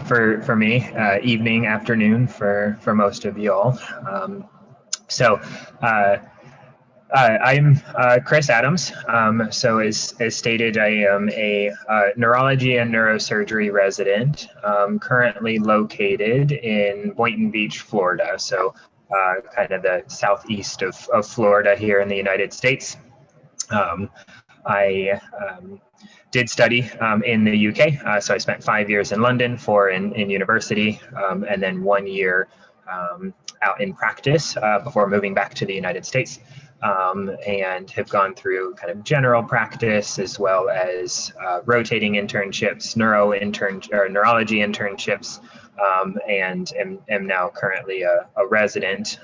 for me, evening, afternoon for most of you all. I'm Chris Adams. So as stated, I am a neurology and neurosurgery resident, currently located in Boynton Beach, Florida. So kind of the southeast of Florida here in the United States. I did study in the UK. So I spent 5 years in London, 4 in university, and then 1 year out in practice before moving back to the United States. And have gone through kind of general practice as well as rotating internships, neurology internships, and am now currently a resident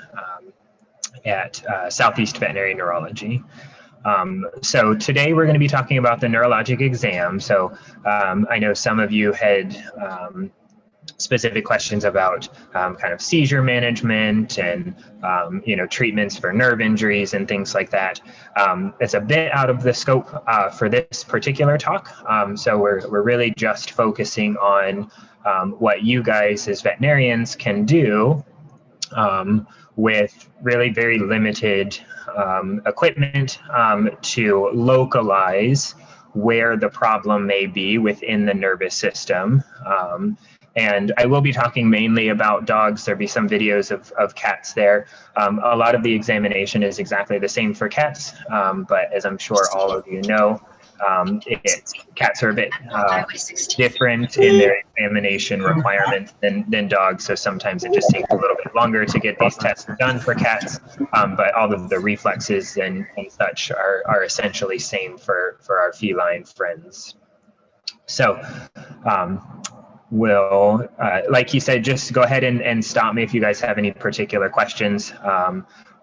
at Southeast Veterinary Neurology. So today we're going to be talking about the neurologic exam. So I know some of you had specific questions about kind of seizure management and treatments for nerve injuries and things like that. It's a bit out of the scope for this particular talk. So we're really just focusing on what you guys as veterinarians can do with really very limited equipment to localize where the problem may be within the nervous system. And I will be talking mainly about dogs. There'll be some videos of cats there. A lot of the examination is exactly the same for cats, but as I'm sure all of you know, cats are a bit different in their examination requirements than dogs. So sometimes it just takes a little bit longer to get these tests done for cats, but all of the reflexes and such are essentially same for our feline friends. So we'll, like he said, just go ahead and stop me if you guys have any particular questions.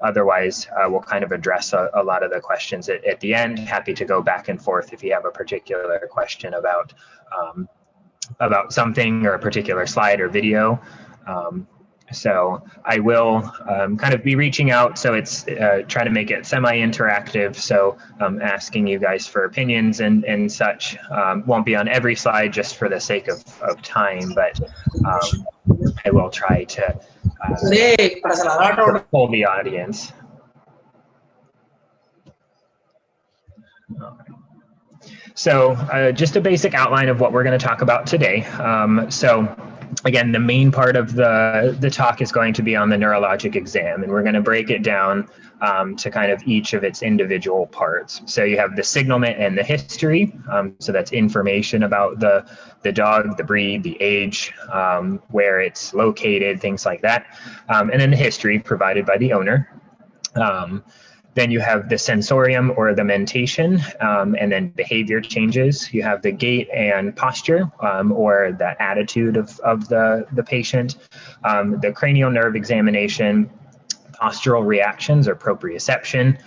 Otherwise, we'll kind of address a lot of the questions at the end. Happy to go back and forth if you have a particular question about something or a particular slide or video. So I will kind of be reaching out. So it's try to make it semi-interactive. So asking you guys for opinions and such. Won't be on every slide just for the sake of time, but I will try to pull the audience. So just a basic outline of what we're going to talk about today. So again, the main part of the talk is going to be on the neurologic exam, and we're going to break it down to kind of each of its individual parts. So you have the signalment and the history. So that's information about the dog, the breed, the age, where it's located, things like that. And then the history provided by the owner. Then you have the sensorium or the mentation, and then behavior changes. You have the gait and posture, or the attitude of the patient, the cranial nerve examination, postural reactions or proprioception,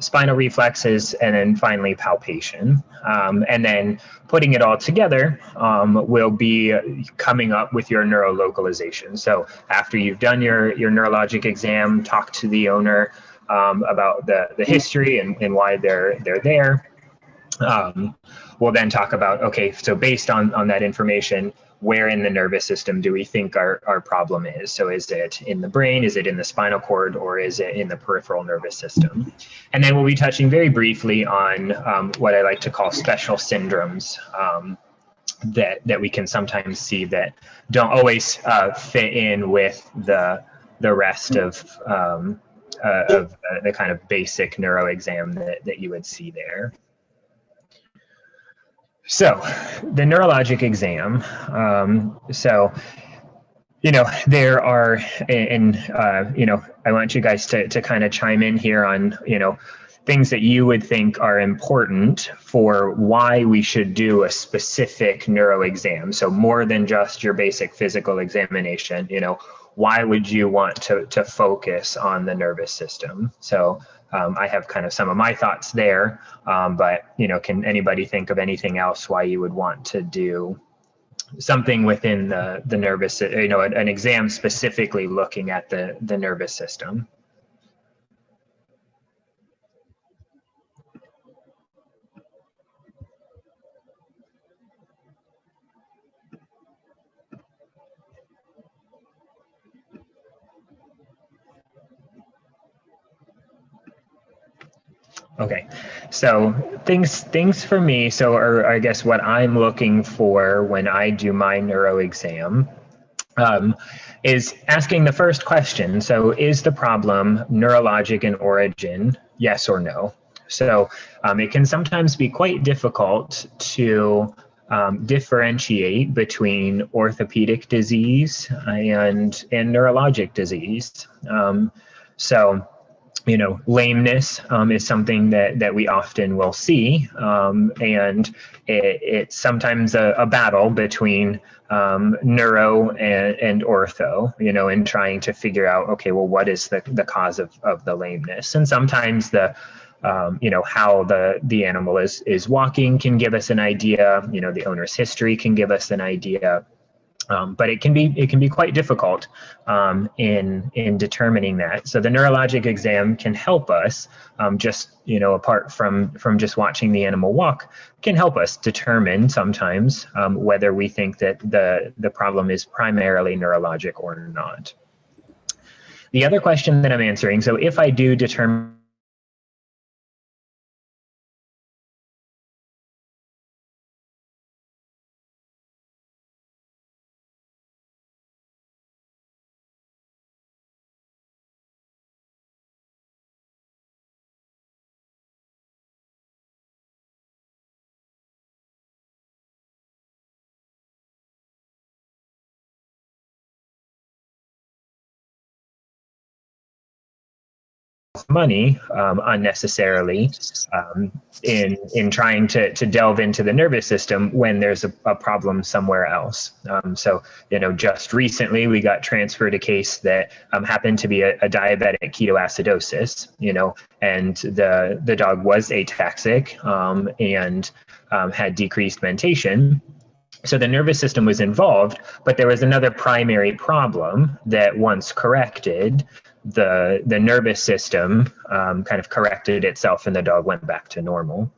spinal reflexes, and then finally palpation. And then putting it all together will be coming up with your neurolocalization. So after you've done your neurologic exam, talk to the owner about the history and why they're there. We'll then talk about, okay, so based on that information, where in the nervous system do we think our problem is? So is it in the brain, is it in the spinal cord, or is it in the peripheral nervous system? And then we'll be touching very briefly on what I like to call special syndromes that we can sometimes see that don't always fit in with the rest of the kind of basic neuro exam that you would see there. So the neurologic exam, there are, and I want you guys to kind of chime in here on, things that you would think are important for why we should do a specific neuro exam. So more than just your basic physical examination, why would you want to focus on the nervous system? So I have kind of some of my thoughts there, but can anybody think of anything else why you would want to do something within the nervous, an exam specifically looking at the nervous system? Okay, so things for me, so or I guess what I'm looking for when I do my neuro exam is asking the first question. So is the problem neurologic in origin, yes or no? So it can sometimes be quite difficult to differentiate between orthopedic disease and neurologic disease. So lameness is something that we often will see, and it's sometimes a battle between neuro and ortho, in trying to figure out, okay, well, what is the cause of the lameness? And sometimes how the animal is walking can give us an idea, the owner's history can give us an idea. But it can be quite difficult in determining that. So the neurologic exam can help us, just apart from just watching the animal walk, can help us determine sometimes whether we think that the problem is primarily neurologic or not. The other question that I'm answering, so if I do determine money unnecessarily in trying to delve into the nervous system when there's a problem somewhere else. So just recently we got transferred a case that happened to be a diabetic ketoacidosis, and the dog was ataxic and had decreased mentation. So the nervous system was involved, but there was another primary problem that once corrected, the nervous system kind of corrected itself and the dog went back to normal.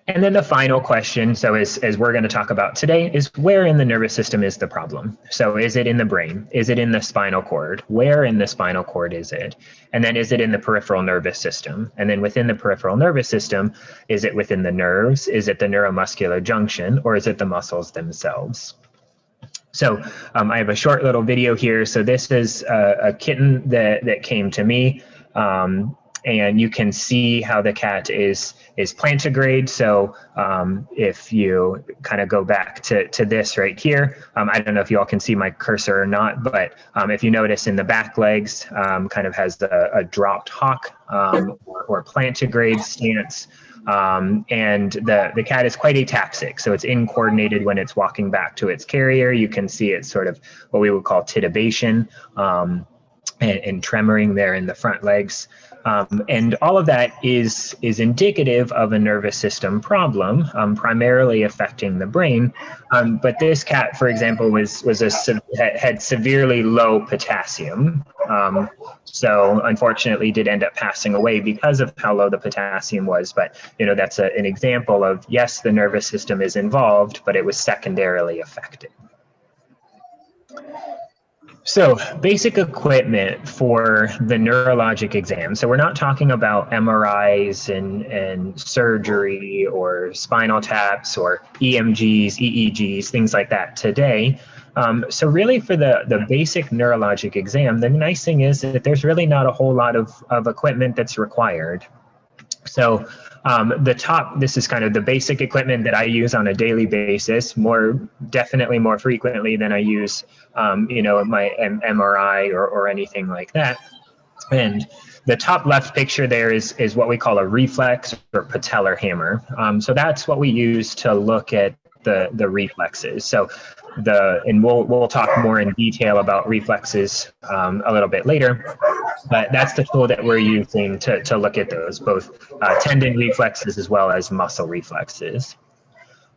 And then the final question, so as we're going to talk about today, is where in the nervous system is the problem? So is it in the brain? Is it in the spinal cord? Where in the spinal cord is it? And then is it in the peripheral nervous system? And then within the peripheral nervous system, is it within the nerves? Is it the neuromuscular junction? Or is it the muscles themselves? So I have a short little video here. So this is a kitten that came to me. And you can see how the cat is plantigrade. So if you kind of go back to this right here, I don't know if you all can see my cursor or not, but if you notice in the back legs, kind of has a dropped hock or plantigrade stance. And the cat is quite ataxic, so it's incoordinated when it's walking back to its carrier. You can see it's sort of what we would call titubation and tremoring there in the front legs. And all of that is indicative of a nervous system problem, primarily affecting the brain. But this cat, for example, had severely low potassium. So unfortunately did end up passing away because of how low the potassium was. But that's an example of, yes, the nervous system is involved, but it was secondarily affected. So basic equipment for the neurologic exam. So we're not talking about MRIs and surgery or spinal taps or EMGs, EEGs, things like that today. So really for the basic neurologic exam, the nice thing is that there's really not a whole lot of equipment that's required. So this is kind of the basic equipment that I use on a daily basis, definitely more frequently than I use, my MRI or anything like that. And the top left picture there is what we call a reflex or patellar hammer. So that's what we use to look at the reflexes. So and we'll talk more in detail about reflexes a little bit later. But that's the tool that we're using to look at those, both tendon reflexes as well as muscle reflexes.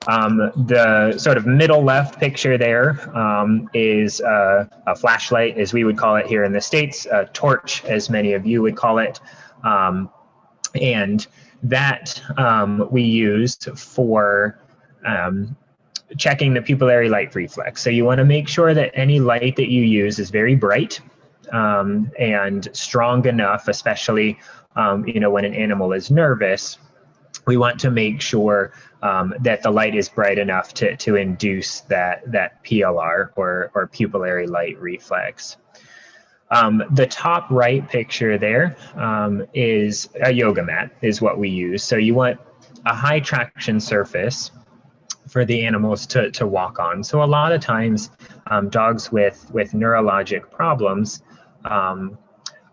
The sort of middle left picture there is a flashlight, as we would call it here in the States, a torch, as many of you would call it. And that we used for checking the pupillary light reflex. So you want to make sure that any light that you use is very bright. and strong enough, especially when an animal is nervous. We want to make sure that the light is bright enough to induce that PLR or pupillary light reflex. The top right picture there is a yoga mat is what we use. So you want a high traction surface for the animals to walk on. So a lot of times dogs with neurologic problems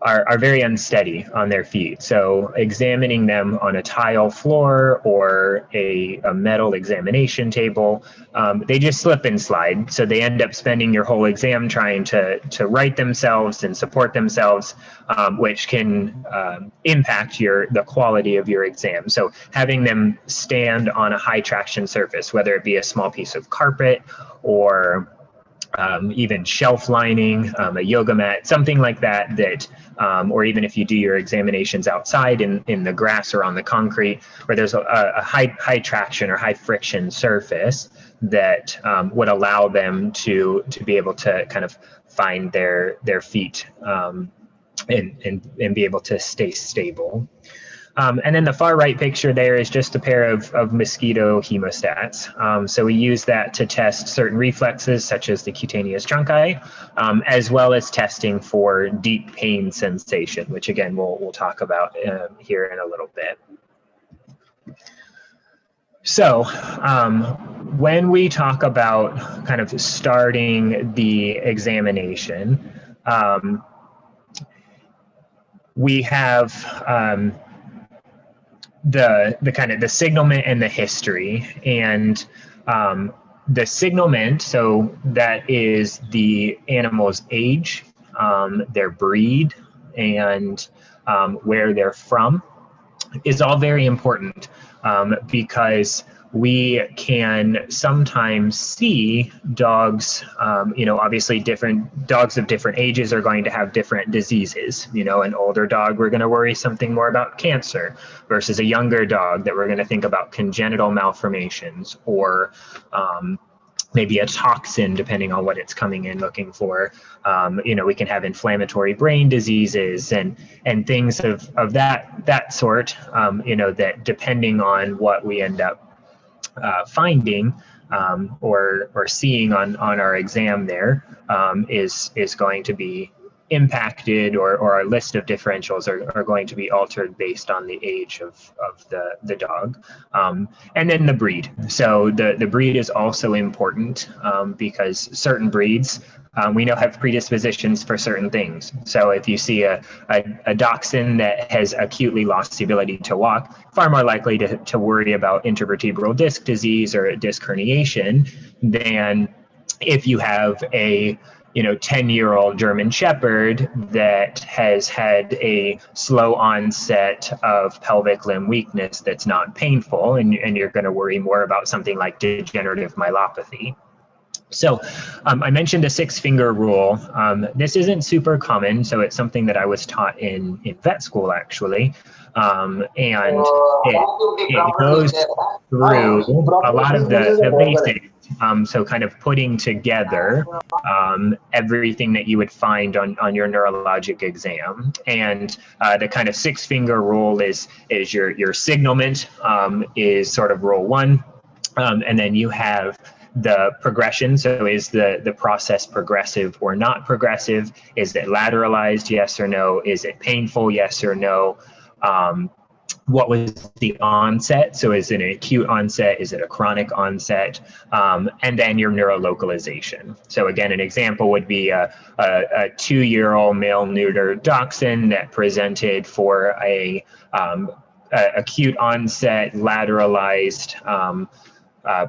are very unsteady on their feet. So examining them on a tile floor or a metal examination table, they just slip and slide. So they end up spending your whole exam trying to right themselves and support themselves, which can impact the quality of your exam. So having them stand on a high traction surface, whether it be a small piece of carpet or even shelf lining, a yoga mat, something like that, or even if you do your examinations outside in the grass or on the concrete, where there's a high traction or high friction surface that would allow them to be able to kind of find their feet and be able to stay stable. And then the far right picture there is just a pair of mosquito hemostats. So we use that to test certain reflexes, such as the cutaneous trunci, as well as testing for deep pain sensation, which again, we'll talk about here in a little bit. So when we talk about kind of starting the examination, we have the kind of the signalment and the history. And the signalment, so that is the animal's age, their breed, and where they're from, is all very important because we can sometimes see dogs, obviously different dogs of different ages are going to have different diseases. An older dog, we're going to worry something more about cancer versus a younger dog that we're going to think about congenital malformations or maybe a toxin, depending on what it's coming in looking for. We can have inflammatory brain diseases and things of that sort, that depending on what we end up finding or seeing on our exam there is going to be impacted, or our list of differentials are going to be altered based on the age of the dog. And then the breed. So the breed is also important because certain breeds we know have predispositions for certain things. So if you see a dachshund that has acutely lost the ability to walk, far more likely to worry about intervertebral disc disease or disc herniation than if you have a 10-year-old German Shepherd that has had a slow onset of pelvic limb weakness that's not painful, and you're going to worry more about something like degenerative myelopathy. So I mentioned the 6-finger rule. This isn't super common, so it's something that I was taught in vet school, actually. And it goes through a lot of the basics. So kind of putting together everything that you would find on your neurologic exam. And the kind of 6-finger rule is your signalment is sort of rule 1. And then you have the progression. So is the process progressive or not progressive? Is it lateralized? Yes or no? Is it painful? Yes or no? What was the onset? So is it an acute onset? Is it a chronic onset? And then your neurolocalization. So again, an example would be a 2-year-old male neuter dachshund that presented for a acute onset, lateralized,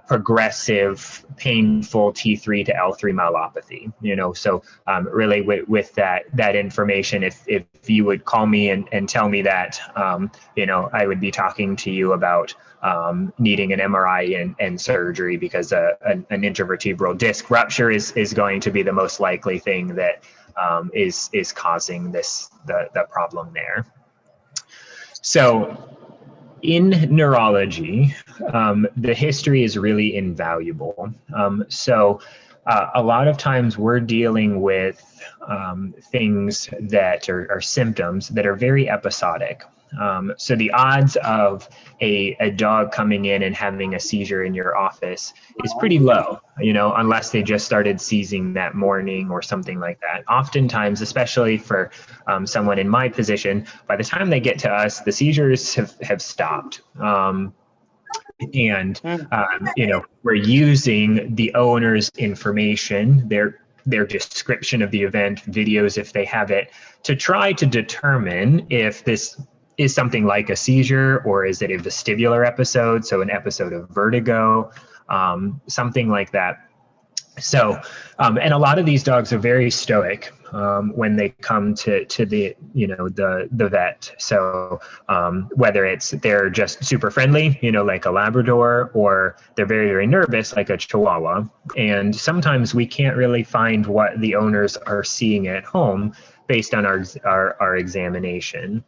progressive, painful T3 to L3 myelopathy. So really with that information, if you would call me and tell me that, I would be talking to you about needing an MRI and surgery, because an intervertebral disc rupture is going to be the most likely thing that is causing the problem there. So in neurology, the history is really invaluable. So a lot of times we're dealing with things that are symptoms that are very episodic. So the odds of a dog coming in and having a seizure in your office is pretty low, unless they just started seizing that morning or something like that. Oftentimes, especially for someone in my position, by the time they get to us, the seizures have stopped. We're using the owner's information, their description of the event, videos if they have it, to try to determine if this is something like a seizure, or is it a vestibular episode, so an episode of vertigo, something like that. So, and a lot of these dogs are very stoic when they come to the the vet. So whether it's they're just super friendly, like a Labrador, or they're very, very nervous, like a Chihuahua. And sometimes we can't really find what the owners are seeing at home based on our examination.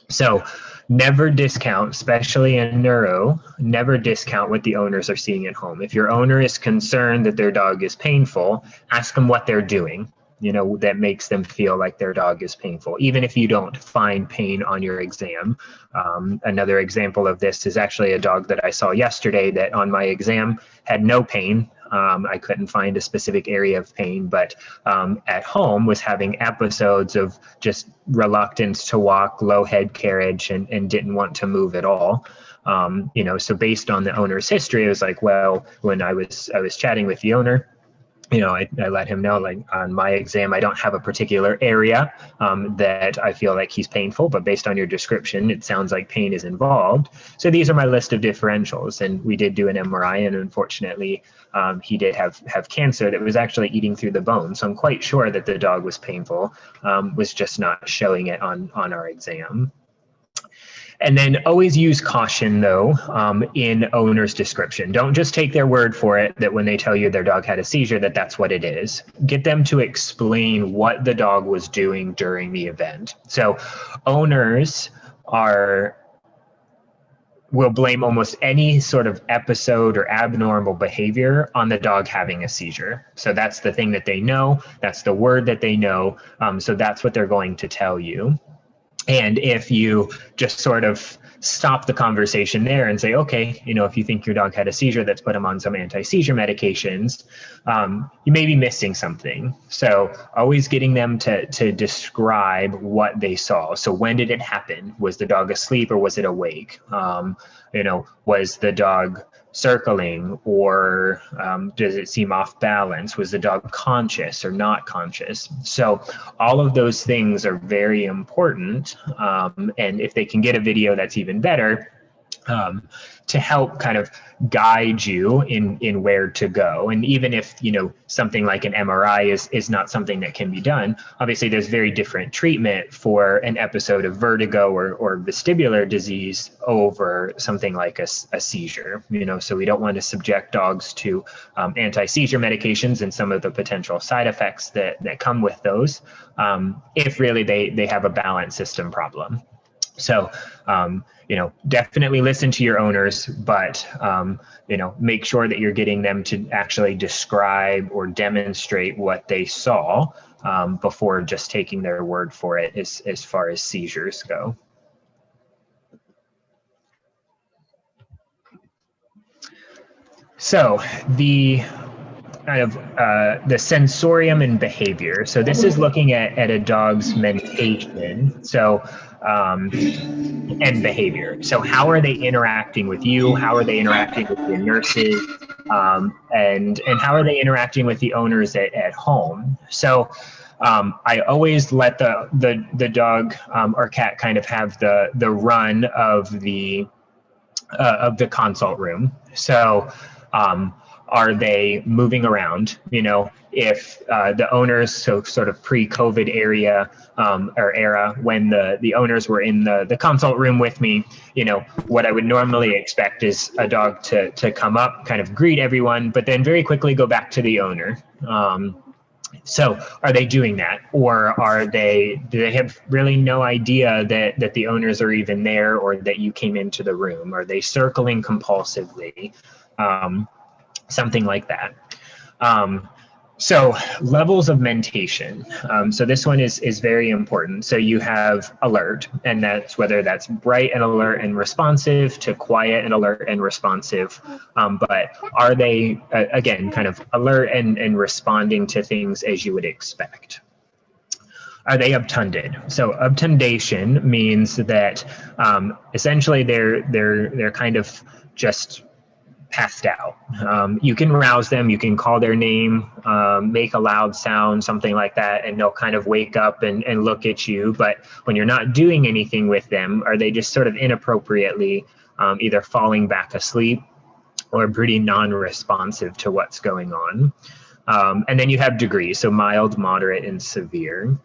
So never discount, especially in neuro, never discount what the owners are seeing at home. If your owner is concerned that their dog is painful, ask them what they're doing, that makes them feel like their dog is painful, even if you don't find pain on your exam. Another example of this is actually a dog that I saw yesterday that on my exam had no pain. I couldn't find a specific area of pain, but at home was having episodes of just reluctance to walk, low head carriage, and didn't want to move at all. So based on the owner's history, it was like, well, when I was chatting with the owner, I let him know, like, on my exam, I don't have a particular area that I feel like he's painful, but based on your description, it sounds like pain is involved. So these are my list of differentials. And we did do an MRI, and unfortunately, he did have cancer that was actually eating through the bone. So I'm quite sure that the dog was painful, was just not showing it on our exam. And then always use caution, though, in owner's description. Don't just take their word for it that when they tell you their dog had a seizure, that's what it is. Get them to explain what the dog was doing during the event. So owners will blame almost any sort of episode or abnormal behavior on the dog having a seizure. So that's the thing that they know. That's the word that they know. So that's what they're going to tell you. And if you just sort of stop the conversation there and say, okay, if you think your dog had a seizure, let's put them on some anti-seizure medications, you may be missing something. So always getting them to describe what they saw. So when did it happen? Was the dog asleep or was it awake? Was the dog circling, or does it seem off balance? Was the dog conscious or not conscious? So all of those things are very important. And if they can get a video, that's even better, to help kind of guide you in where to go. And even if, something like an MRI is not something that can be done, obviously there's very different treatment for an episode of vertigo or vestibular disease over something like a seizure, so we don't want to subject dogs to anti-seizure medications and some of the potential side effects that come with those, if really they have a balance system problem. So, definitely listen to your owners, but, make sure that you're getting them to actually describe or demonstrate what they saw before just taking their word for it as far as seizures go. So the kind of the sensorium and behavior. So this is looking at a dog's mentation. So and behavior. So how are they interacting with you? How are they interacting with your nurses? And how are they interacting with the owners at home? So I always let the dog or cat kind of have the run of the consult room. So are they moving around? If the owners, so sort of pre-COVID era, when the owners were in the consult room with me, what I would normally expect is a dog to come up, kind of greet everyone, but then very quickly go back to the owner. So are they doing that? Or do they have really no idea that the owners are even there, or that you came into the room? Are they circling compulsively? Something like that. So levels of mentation. So this one is very important. So you have alert, and that's whether that's bright and alert and responsive to quiet and alert and responsive. But are they, again, kind of alert and responding to things as you would expect? Are they obtunded? So obtundation means that essentially they're kind of just passed out. You can rouse them, you can call their name, make a loud sound, something like that, and they'll kind of wake up and look at you. But when you're not doing anything with them, are they just sort of inappropriately either falling back asleep or pretty non-responsive to what's going on? And then you have degrees, so mild, moderate, and severe.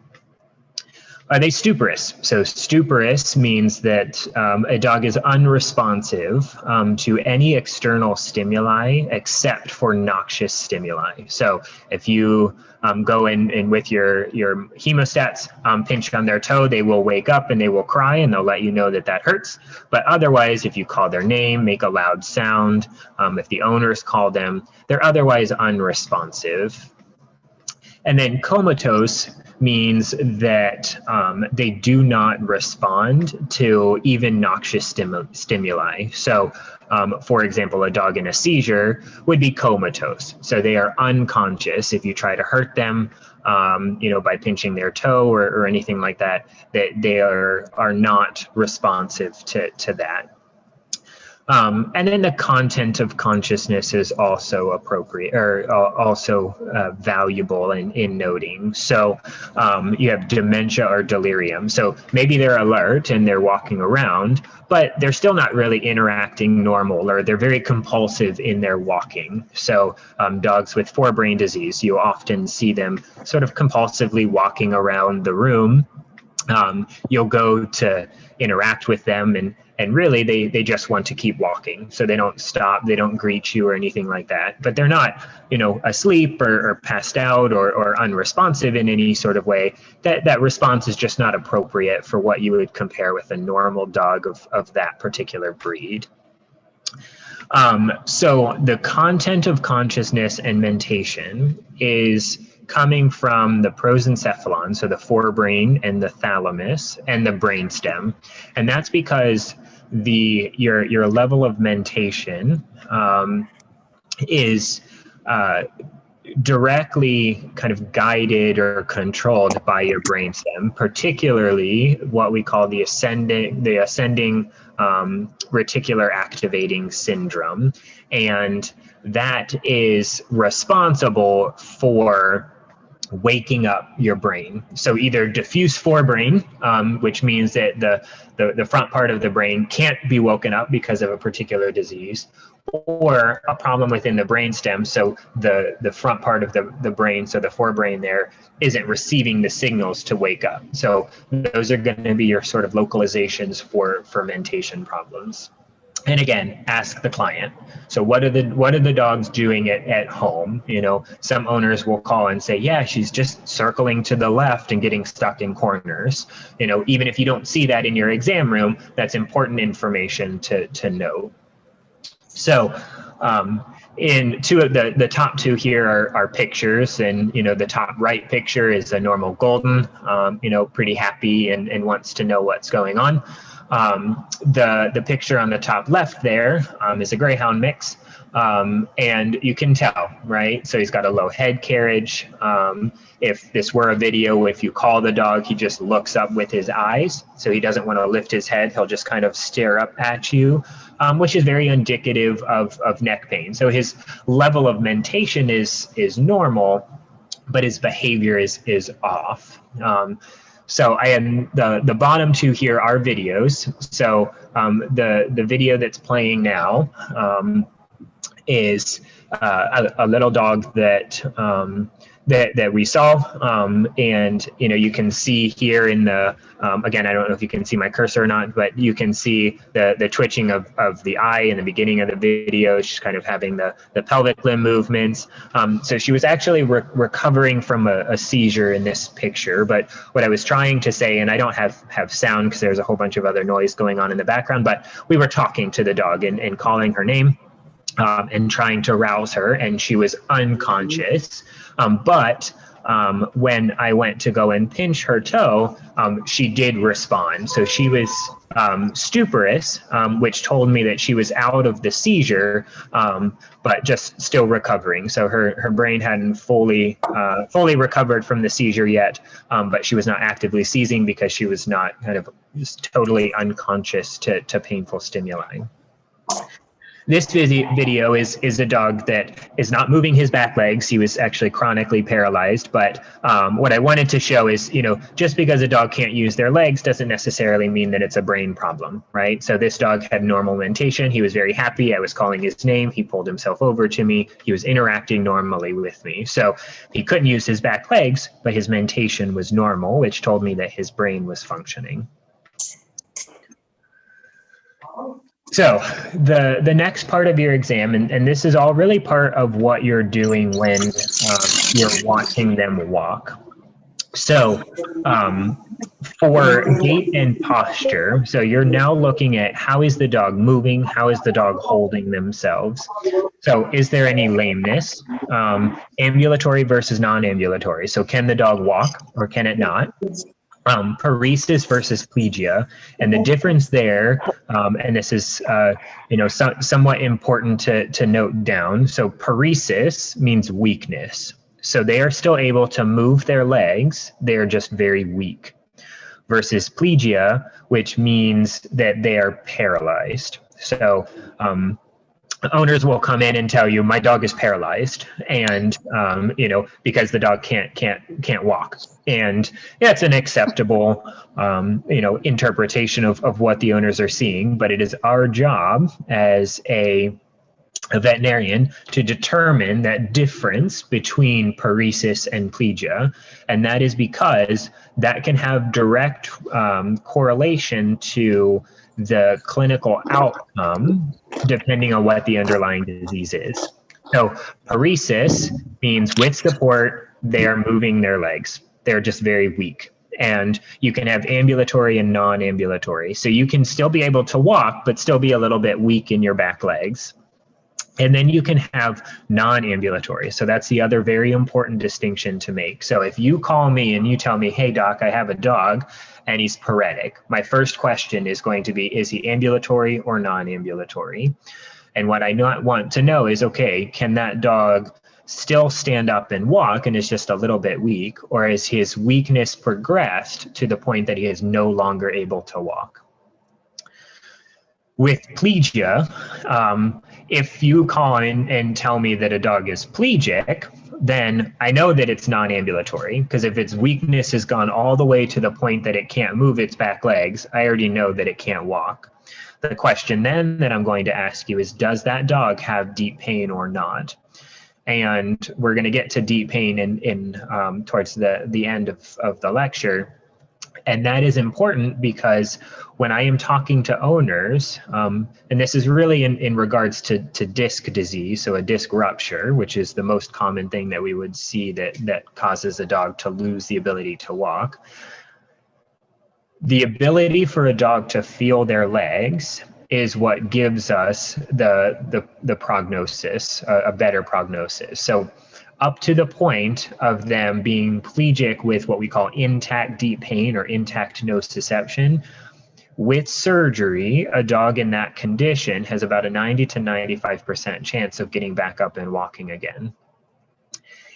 Are they stuporous? So stuporous means that a dog is unresponsive to any external stimuli except for noxious stimuli. So if you go in with your hemostats, pinch on their toe, they will wake up and they will cry and they'll let you know that that hurts. But otherwise, if you call their name, make a loud sound, if the owners call them, they're otherwise unresponsive. And then comatose means that they do not respond to even noxious stimuli. So, for example, a dog in a seizure would be comatose. So they are unconscious. If you try to hurt them, by pinching their toe or anything like that, that they are not responsive to that. And then the content of consciousness is also appropriate or also valuable in noting. So you have dementia or delirium. So maybe they're alert and they're walking around, but they're still not really interacting normal, or they're very compulsive in their walking. So dogs with forebrain disease, you often see them sort of compulsively walking around the room. You'll go to interact with them and really they just want to keep walking. So they don't stop, they don't greet you or anything like that, but they're not, asleep or passed out or unresponsive in any sort of way. That response is just not appropriate for what you would compare with a normal dog of that particular breed. So the content of consciousness and mentation is coming from the prosencephalon, so the forebrain and the thalamus and the brainstem. And that's because your level of mentation is directly kind of guided or controlled by your brainstem, particularly what we call the ascending reticular activating syndrome. And that is responsible for waking up your brain. So either diffuse forebrain, which means that the front part of the brain can't be woken up because of a particular disease, or a problem within the brainstem. So the front part of the brain, so the forebrain there, isn't receiving the signals to wake up. So those are going to be your sort of localizations for fermentation problems. And again, ask the client. So what are the dogs doing at home? Some owners will call and say, yeah, she's just circling to the left and getting stuck in corners. Even if you don't see that in your exam room, that's important information to know. So in two of the top two here are pictures, and the top right picture is a normal golden, pretty happy and wants to know what's going on. The picture on the top left there is a greyhound mix, and you can tell, right? So he's got a low head carriage. If this were a video, if you call the dog, he just looks up with his eyes. So he doesn't want to lift his head. He'll just kind of stare up at you, which is very indicative of neck pain. So his level of mentation is normal, but his behavior is off. So I am the bottom two here are videos. So the video that's playing now is a little dog that we saw, and you can see here in the again, I don't know if you can see my cursor or not, but you can see the twitching of the eye in the beginning of the video. She's kind of having the pelvic limb movements. So she was actually recovering from a seizure in this picture. But what I was trying to say, and I don't have sound because there's a whole bunch of other noise going on in the background, but we were talking to the dog and calling her name. And trying to rouse her, and she was unconscious. When I went to go and pinch her toe, she did respond. So she was stuporous, which told me that she was out of the seizure, but just still recovering. So her brain hadn't fully recovered from the seizure yet, but she was not actively seizing because she was not kind of just totally unconscious to painful stimuli. This video is a dog that is not moving his back legs. He was actually chronically paralyzed. But what I wanted to show is, just because a dog can't use their legs doesn't necessarily mean that it's a brain problem, right? So this dog had normal mentation. He was very happy. I was calling his name. He pulled himself over to me. He was interacting normally with me. So he couldn't use his back legs, but his mentation was normal, which told me that his brain was functioning. So the next part of your exam, and this is all really part of what you're doing when you're watching them walk. So for gait and posture, so you're now looking at how is the dog moving, how is the dog holding themselves. So is there any lameness, ambulatory versus non-ambulatory? So can the dog walk or can it not? Paresis versus plegia, and the difference there, and this is somewhat important to note down. So paresis means weakness. So they are still able to move their legs, they are just very weak. Versus plegia, which means that they are paralyzed. So owners will come in and tell you, my dog is paralyzed, and because the dog can't walk. And yeah, it's an acceptable interpretation of what the owners are seeing, but it is our job as a veterinarian to determine that difference between paresis and plegia, and that is because that can have direct correlation to the clinical outcome depending on what the underlying disease is. So paresis means with support, they are moving their legs. They're just very weak. And you can have ambulatory and non-ambulatory. So you can still be able to walk, but still be a little bit weak in your back legs. And then you can have non-ambulatory. So that's the other very important distinction to make. So if you call me and you tell me, hey, doc, I have a dog and he's paretic, my first question is going to be, is he ambulatory or non-ambulatory? And what I want to know is, okay, can that dog still stand up and walk and is just a little bit weak, or is his weakness progressed to the point that he is no longer able to walk? With plegia, if you call in and tell me that a dog is plegic, then I know that it's non-ambulatory, because if its weakness has gone all the way to the point that it can't move its back legs, I already know that it can't walk. The question then that I'm going to ask you is, does that dog have deep pain or not? And we're going to get to deep pain in towards the end of the lecture. And that is important because when I am talking to owners, and this is really in regards to disc disease, so a disc rupture, which is the most common thing that we would see that causes a dog to lose the ability to walk. The ability for a dog to feel their legs is what gives us the prognosis, a better prognosis. So up to the point of them being plegic with what we call intact deep pain or intact nociception, with surgery, a dog in that condition has about a 90 to 95% chance of getting back up and walking again.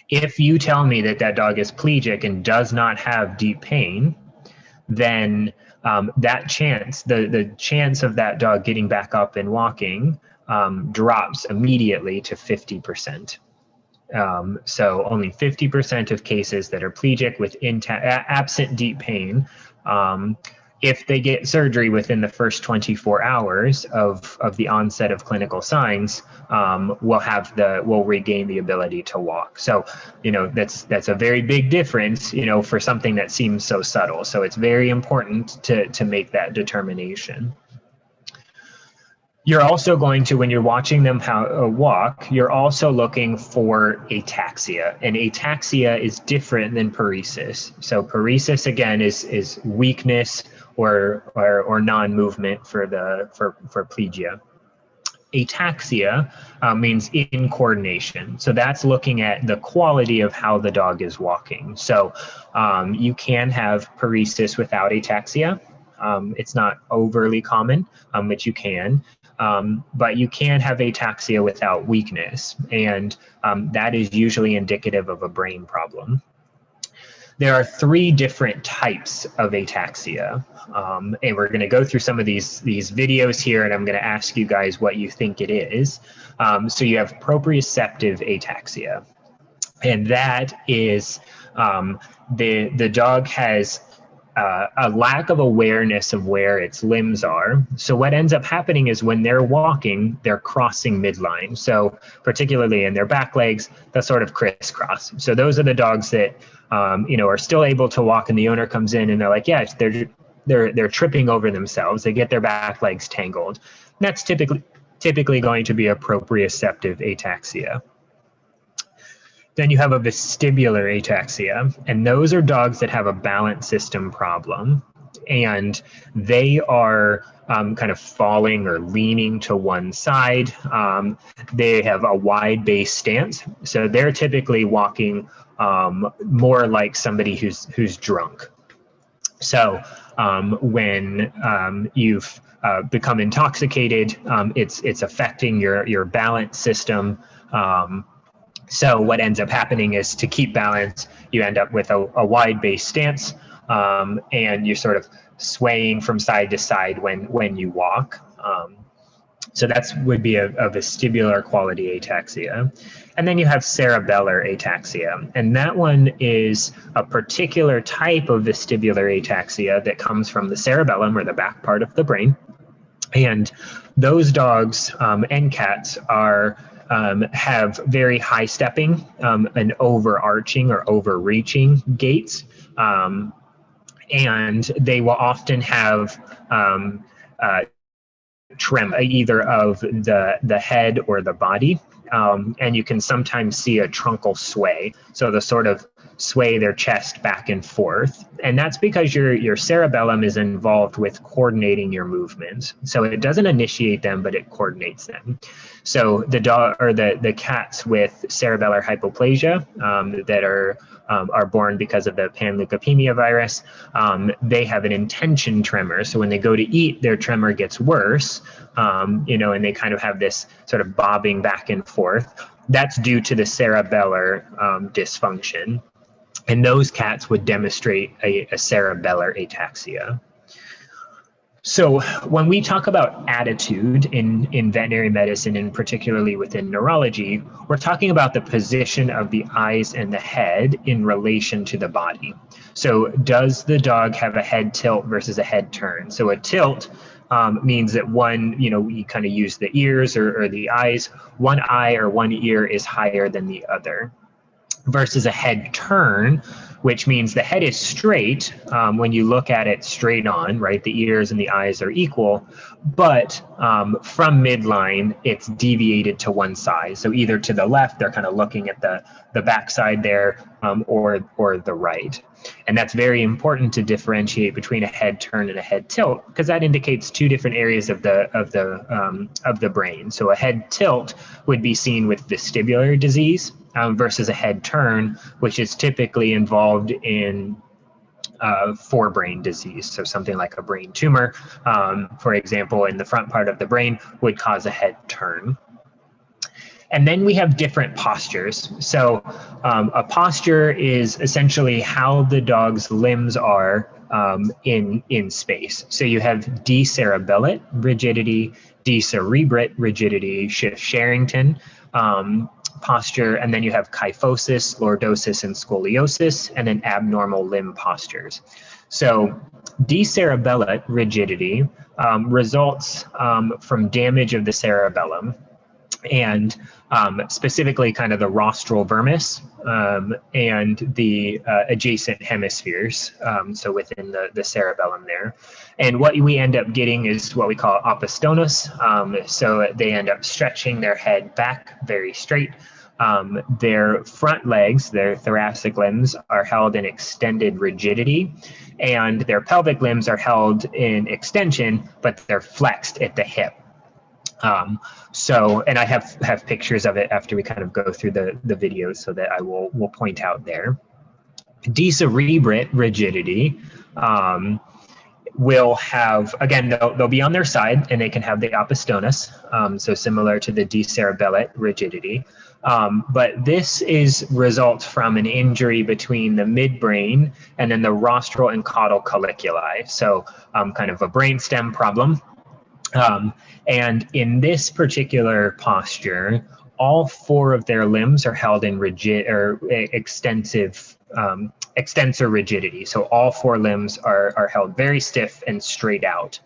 If you tell me that that dog is plegic and does not have deep pain, then that chance, the chance of that dog getting back up and walking drops immediately to 50%. So only 50% of cases that are plegic with absent deep pain, if they get surgery within the first 24 hours of the onset of clinical signs, will regain the ability to walk. So, that's a very big difference, for something that seems so subtle. So it's very important to make that determination. You're also going to, when you're watching them walk, you're also looking for ataxia, and ataxia is different than paresis. So paresis, again, is weakness or non-movement for plegia. Ataxia means incoordination. So that's looking at the quality of how the dog is walking. So you can have paresis without ataxia. It's not overly common, but you can. But you can have ataxia without weakness, and that is usually indicative of a brain problem. There are 3 different types of ataxia, and we're going to go through some of these videos here, and I'm going to ask you guys what you think it is. So you have proprioceptive ataxia, and that is the dog has a lack of awareness of where its limbs are. So what ends up happening is when they're walking, they're crossing midline. So particularly in their back legs, they'll sort of crisscross. So those are the dogs that are still able to walk, and the owner comes in and they're like, yeah, they're tripping over themselves. They get their back legs tangled. And that's typically going to be a proprioceptive ataxia. Then you have a vestibular ataxia, and those are dogs that have a balance system problem, and they are kind of falling or leaning to one side. They have a wide base stance, so they're typically walking more like somebody who's drunk. So when you've become intoxicated, it's affecting your balance system. So what ends up happening is, to keep balance, you end up with a wide base stance, and you're sort of swaying from side to side when you walk. So that would be a vestibular quality ataxia. And then you have cerebellar ataxia, and that one is a particular type of vestibular ataxia that comes from the cerebellum, or the back part of the brain. And those dogs and cats have very high stepping and overarching or overreaching gaits, and they will often have tremor either of the head or the body, and you can sometimes see a truncal sway. So they sort of sway their chest back and forth, and that's because your cerebellum is involved with coordinating your movements. So it doesn't initiate them, but it coordinates them. So the dog or the cats with cerebellar hypoplasia that are born because of the panleukopenia virus, they have an intention tremor. So when they go to eat, their tremor gets worse, and they kind of have this sort of bobbing back and forth. That's due to the cerebellar dysfunction. And those cats would demonstrate a cerebellar ataxia. So when we talk about attitude in veterinary medicine, and particularly within neurology, we're talking about the position of the eyes and the head in relation to the body. So does the dog have a head tilt versus a head turn? So a tilt means that one, you kind of use the ears or the eyes. One eye or one ear is higher than the other. Versus a head turn, which means the head is straight when you look at it straight on, right? The ears and the eyes are equal, but from midline, it's deviated to one side. So either to the left, they're kind of looking at the backside there, or the right. And that's very important to differentiate between a head turn and a head tilt, because that indicates 2 different areas of the brain. So a head tilt would be seen with vestibular disease, versus a head turn, which is typically involved in forebrain disease. So something like a brain tumor, for example, in the front part of the brain would cause a head turn. And then we have different postures. So a posture is essentially how the dog's limbs are in space. So you have decerebellate rigidity, decerebrate rigidity, Schiff-Sherrington posture, and then you have kyphosis, lordosis, and scoliosis, and then abnormal limb postures. So decerebellate rigidity results from damage of the cerebellum, and specifically kind of the rostral vermis and the adjacent hemispheres, so within the cerebellum there. And what we end up getting is what we call apostonus. So they end up stretching their head back very straight. Their front legs, their thoracic limbs, are held in extended rigidity, and their pelvic limbs are held in extension, but they're flexed at the hip. And I have pictures of it after we kind of go through the videos, so that I will point out there. Decerebrate rigidity will have, again, they'll be on their side, and they can have the opistonus, so similar to the decerebellate rigidity. But this results from an injury between the midbrain and then the rostral and caudal colliculi. So kind of a brainstem problem. And in this particular posture, all 4 of their limbs are held in rigid or extensor rigidity. So all 4 limbs are held very stiff and straight out.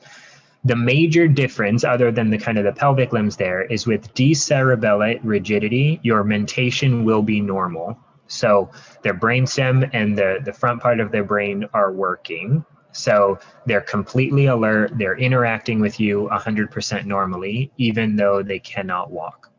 The major difference, other than the kind of the pelvic limbs there, is with decerebellate rigidity, your mentation will be normal. So their brainstem and the front part of their brain are working. So they're completely alert. They're interacting with you 100% normally, even though they cannot walk.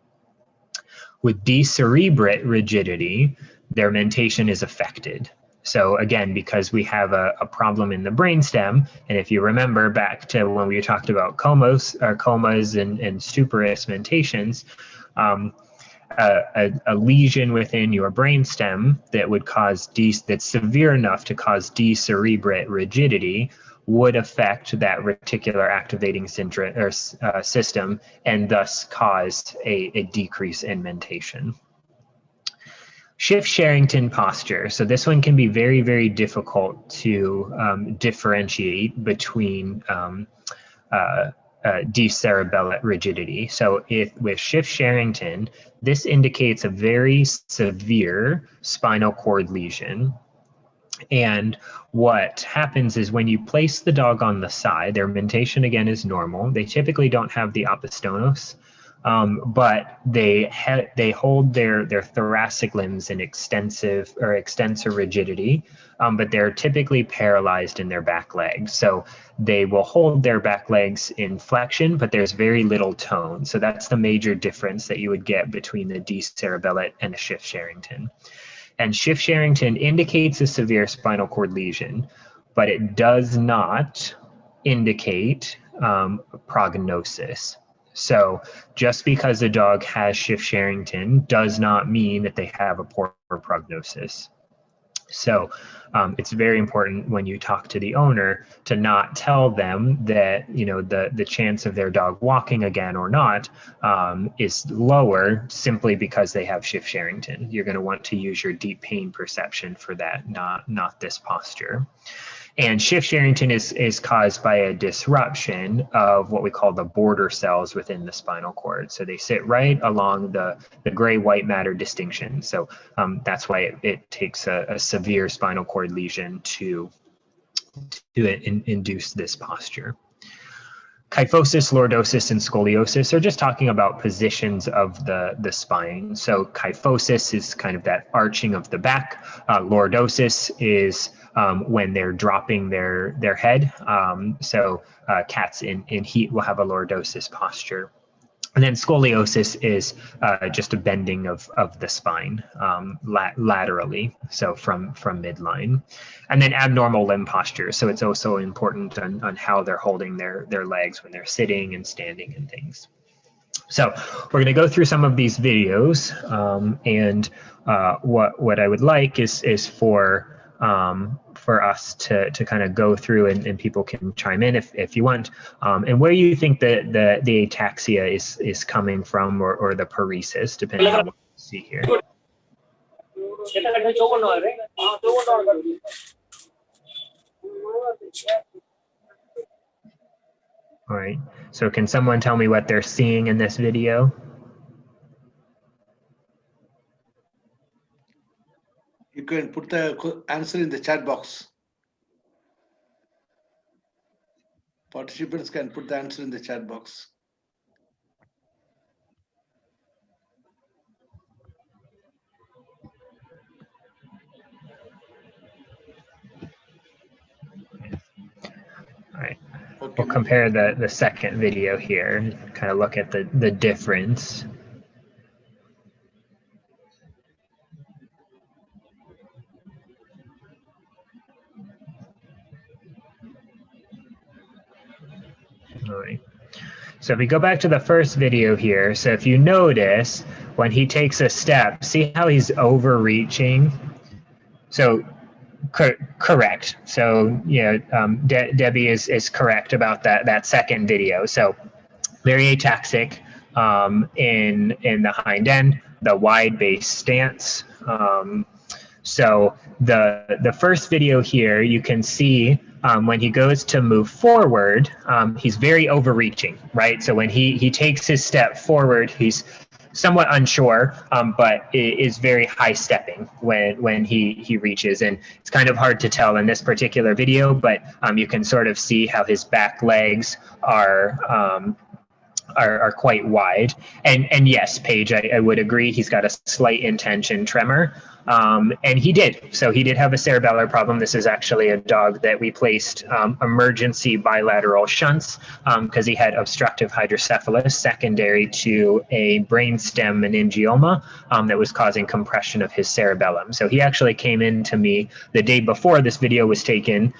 With decerebrate rigidity, their mentation is affected. So again, because we have a problem in the brainstem, and if you remember back to when we talked about comas and stuporous mentations, a lesion within your brainstem that would cause that's severe enough to cause decerebrate rigidity would affect that reticular activating system, and thus cause a decrease in mentation. Schiff-Sherrington posture. So this one can be very, very difficult to differentiate between decerebellate rigidity. So with Schiff-Sherrington, this indicates a very severe spinal cord lesion. And what happens is when you place the dog on the side, their mentation again is normal. They typically don't have the opistonus, but they hold their thoracic limbs in extensor rigidity, but they're typically paralyzed in their back legs. So they will hold their back legs in flexion, but there's very little tone. So that's the major difference that you would get between the decerebellate and the Schiff-Sherrington. And Schiff-Sherrington indicates a severe spinal cord lesion, but it does not indicate prognosis. So just because a dog has Schiff-Sherrington does not mean that they have a poor prognosis. So it's very important when you talk to the owner to not tell them that, you know, the chance of their dog walking again or not is lower simply because they have Schiff-Sherrington. You're going to want to use your deep pain perception for that, not this posture. And Schiff-Sherrington is caused by a disruption of what we call the border cells within the spinal cord. So they sit right along the gray-white matter distinction. So that's why it takes a severe spinal cord lesion to induce this posture. Kyphosis, lordosis, and scoliosis are just talking about positions of the spine. So kyphosis is kind of that arching of the back. Lordosis is when they're dropping their head. So cats in heat will have a lordosis posture. And then scoliosis is just a bending of the spine laterally, so from midline. And then abnormal limb posture. So it's also important on how they're holding their legs when they're sitting and standing and things. So we're going to go through some of these videos, and what I would like is for us to kind of go through, and people can chime in if you want, and where you think the ataxia is coming from, or the paresis, depending on what you see here. All right, so can someone tell me what they're seeing in this video? You can put the answer in the chat box. Participants can put the answer in the chat box. All right, okay. We'll compare the second video here, kind of look at the difference. All right. So if we go back to the first video here, so if you notice, when he takes a step, see how he's overreaching? So correct. So yeah, Debbie is correct about that second video. So very ataxic in the hind end, the wide base stance. So the first video here, you can see when he goes to move forward, he's very overreaching, right? So when he takes his step forward, he's somewhat unsure, but is very high stepping when he reaches. And it's kind of hard to tell in this particular video, but you can sort of see how his back legs are quite wide. And yes, Paige, I would agree, he's got a slight intention tremor. And he did. So he did have a cerebellar problem. This is actually a dog that we placed emergency bilateral shunts because he had obstructive hydrocephalus secondary to a brainstem meningioma that was causing compression of his cerebellum. So he actually came in to me the day before this video was taken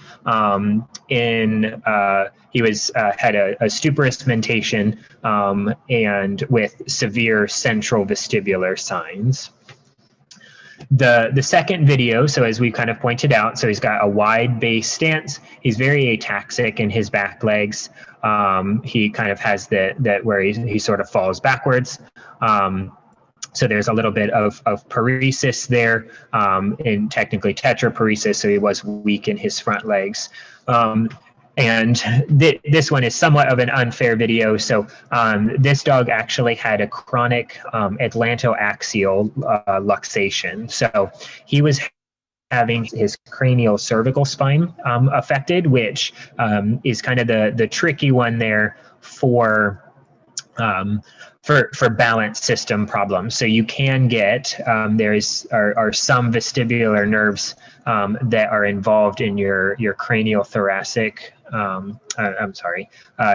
he had a stupor mentation and with severe central vestibular signs. The second video, so as we kind of pointed out, so he's got a wide base stance. He's very ataxic in his back legs. He kind of has that where he sort of falls backwards. So there's a little bit of paresis there, and technically tetraparesis, so he was weak in his front legs. And this one is somewhat of an unfair video. So this dog actually had a chronic atlantoaxial luxation. So he was having his cranial cervical spine affected, which is kind of the tricky one there for balance system problems. So you can get, there are some vestibular nerves that are involved in your cranial thoracic,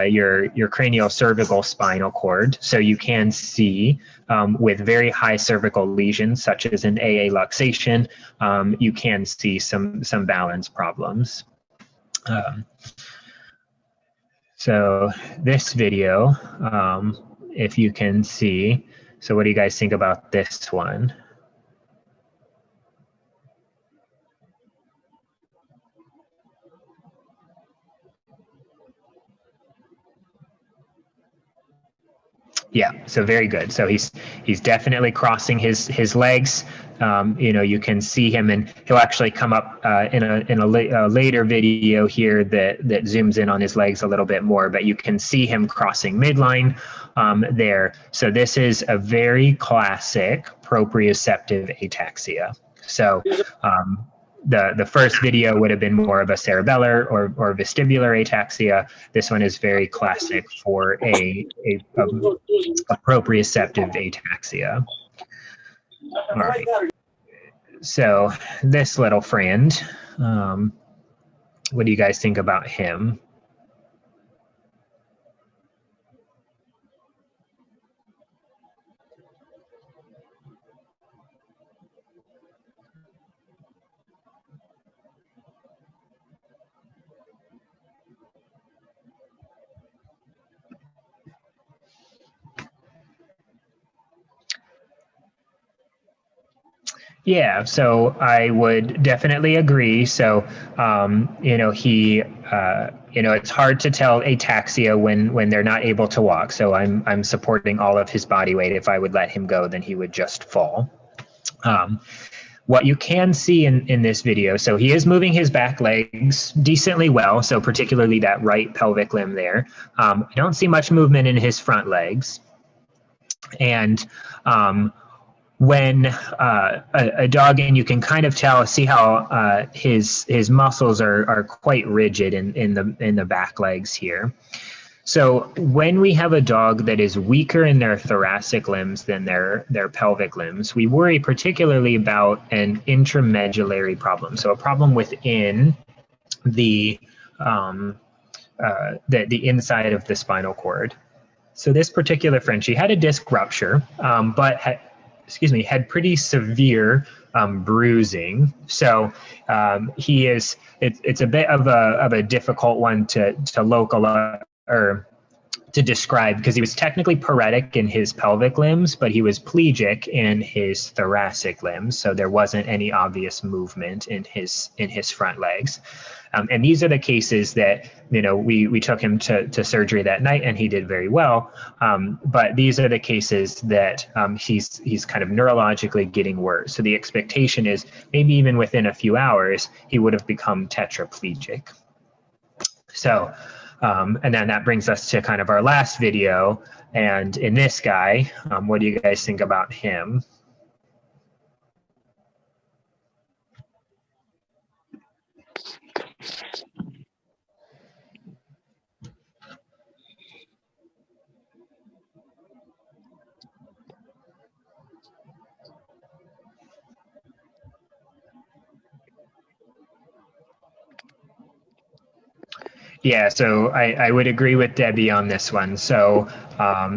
your cranial cervical spinal cord. So you can see with very high cervical lesions, such as an AA luxation, you can see some balance problems. So this video, if you can see, so what do you guys think about this one? Yeah, so very good. So he's definitely crossing his legs. You can see him, and he'll actually come up in a later video here that zooms in on his legs a little bit more. But you can see him crossing midline there. So this is a very classic proprioceptive ataxia. So the first video would have been more of a cerebellar or vestibular ataxia. This one is very classic for a proprioceptive ataxia. All right. So this little friend, what do you guys think about him? Yeah, so I would definitely agree. So, it's hard to tell ataxia when they're not able to walk. So I'm supporting all of his body weight. If I would let him go, then he would just fall. What you can see in this video, so he is moving his back legs decently well, so particularly that right pelvic limb there. I don't see much movement in his front legs. And when a dog, and you can kind of see how his muscles are quite rigid in the back legs here. So when we have a dog that is weaker in their thoracic limbs than their pelvic limbs, we worry particularly about an intramedullary problem. So a problem within the inside of the spinal cord. So this particular friend, she had a disc rupture, but had pretty severe bruising. So it's a bit of a difficult one to localize or to describe, because he was technically paretic in his pelvic limbs, but he was plegic in his thoracic limbs. So there wasn't any obvious movement in his front legs. And these are the cases that, you know, we took him to surgery that night and he did very well. But these are the cases that he's kind of neurologically getting worse. So the expectation is maybe even within a few hours, he would have become tetraplegic. So, and then that brings us to kind of our last video. And in this guy, what do you guys think about him? Yeah, so I would agree with Debbie on this one. So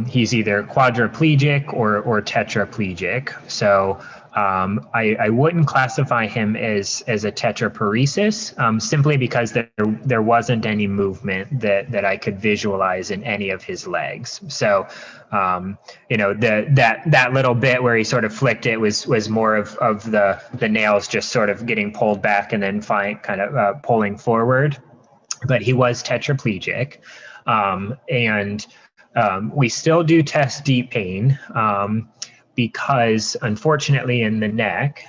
he's either quadriplegic or tetraplegic. So I wouldn't classify him as a tetraparesis, simply because there wasn't any movement that I could visualize in any of his legs. So you know, that little bit where he sort of flicked it was more of the nails just sort of getting pulled back and then kind of pulling forward. But he was tetraplegic, and we still do test deep pain because, unfortunately, in the neck,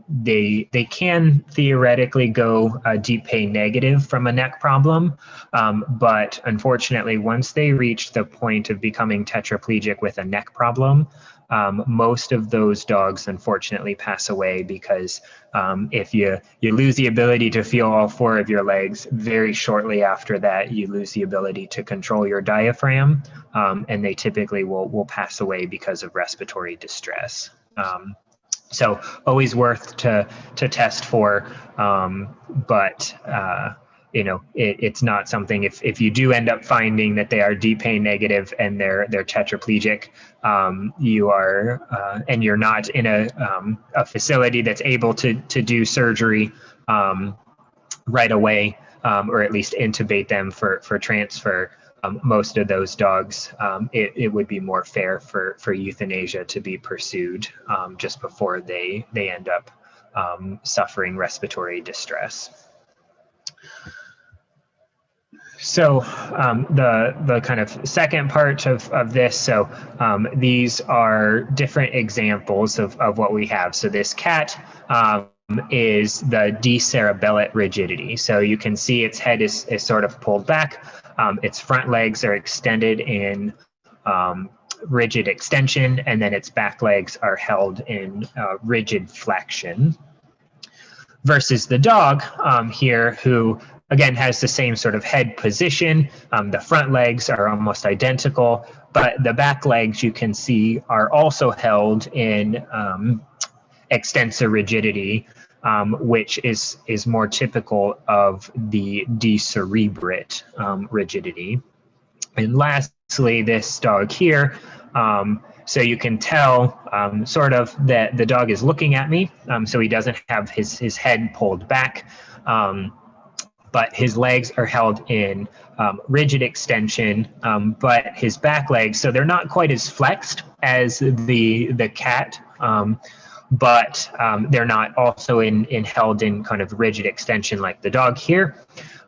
they can theoretically go deep pain negative from a neck problem, but unfortunately, once they reach the point of becoming tetraplegic with a neck problem, most of those dogs unfortunately pass away because if you lose the ability to feel all four of your legs, very shortly after that you lose the ability to control your diaphragm, and they typically will pass away because of respiratory distress. So always worth to test for, but you know, it's not something, if you do end up finding that they are deep pain negative and they're tetraplegic, you are, and you're not in a facility that's able to do surgery right away, or at least intubate them for transfer. Most of those dogs, it would be more fair for euthanasia to be pursued just before they end up suffering respiratory distress. So the kind of second part of this, so these are different examples of what we have. So this cat is the decerebellate rigidity. So you can see its head is sort of pulled back. Its front legs are extended in rigid extension, and then its back legs are held in rigid flexion. Versus the dog here, who again has the same sort of head position. The front legs are almost identical, but the back legs, you can see, are also held in extensor rigidity, which is more typical of the decerebrate rigidity. And lastly, this dog here, so you can tell sort of that the dog is looking at me, so he doesn't have his head pulled back, but his legs are held in rigid extension, but his back legs, so they're not quite as flexed as the cat, but they're not also held in kind of rigid extension like the dog here.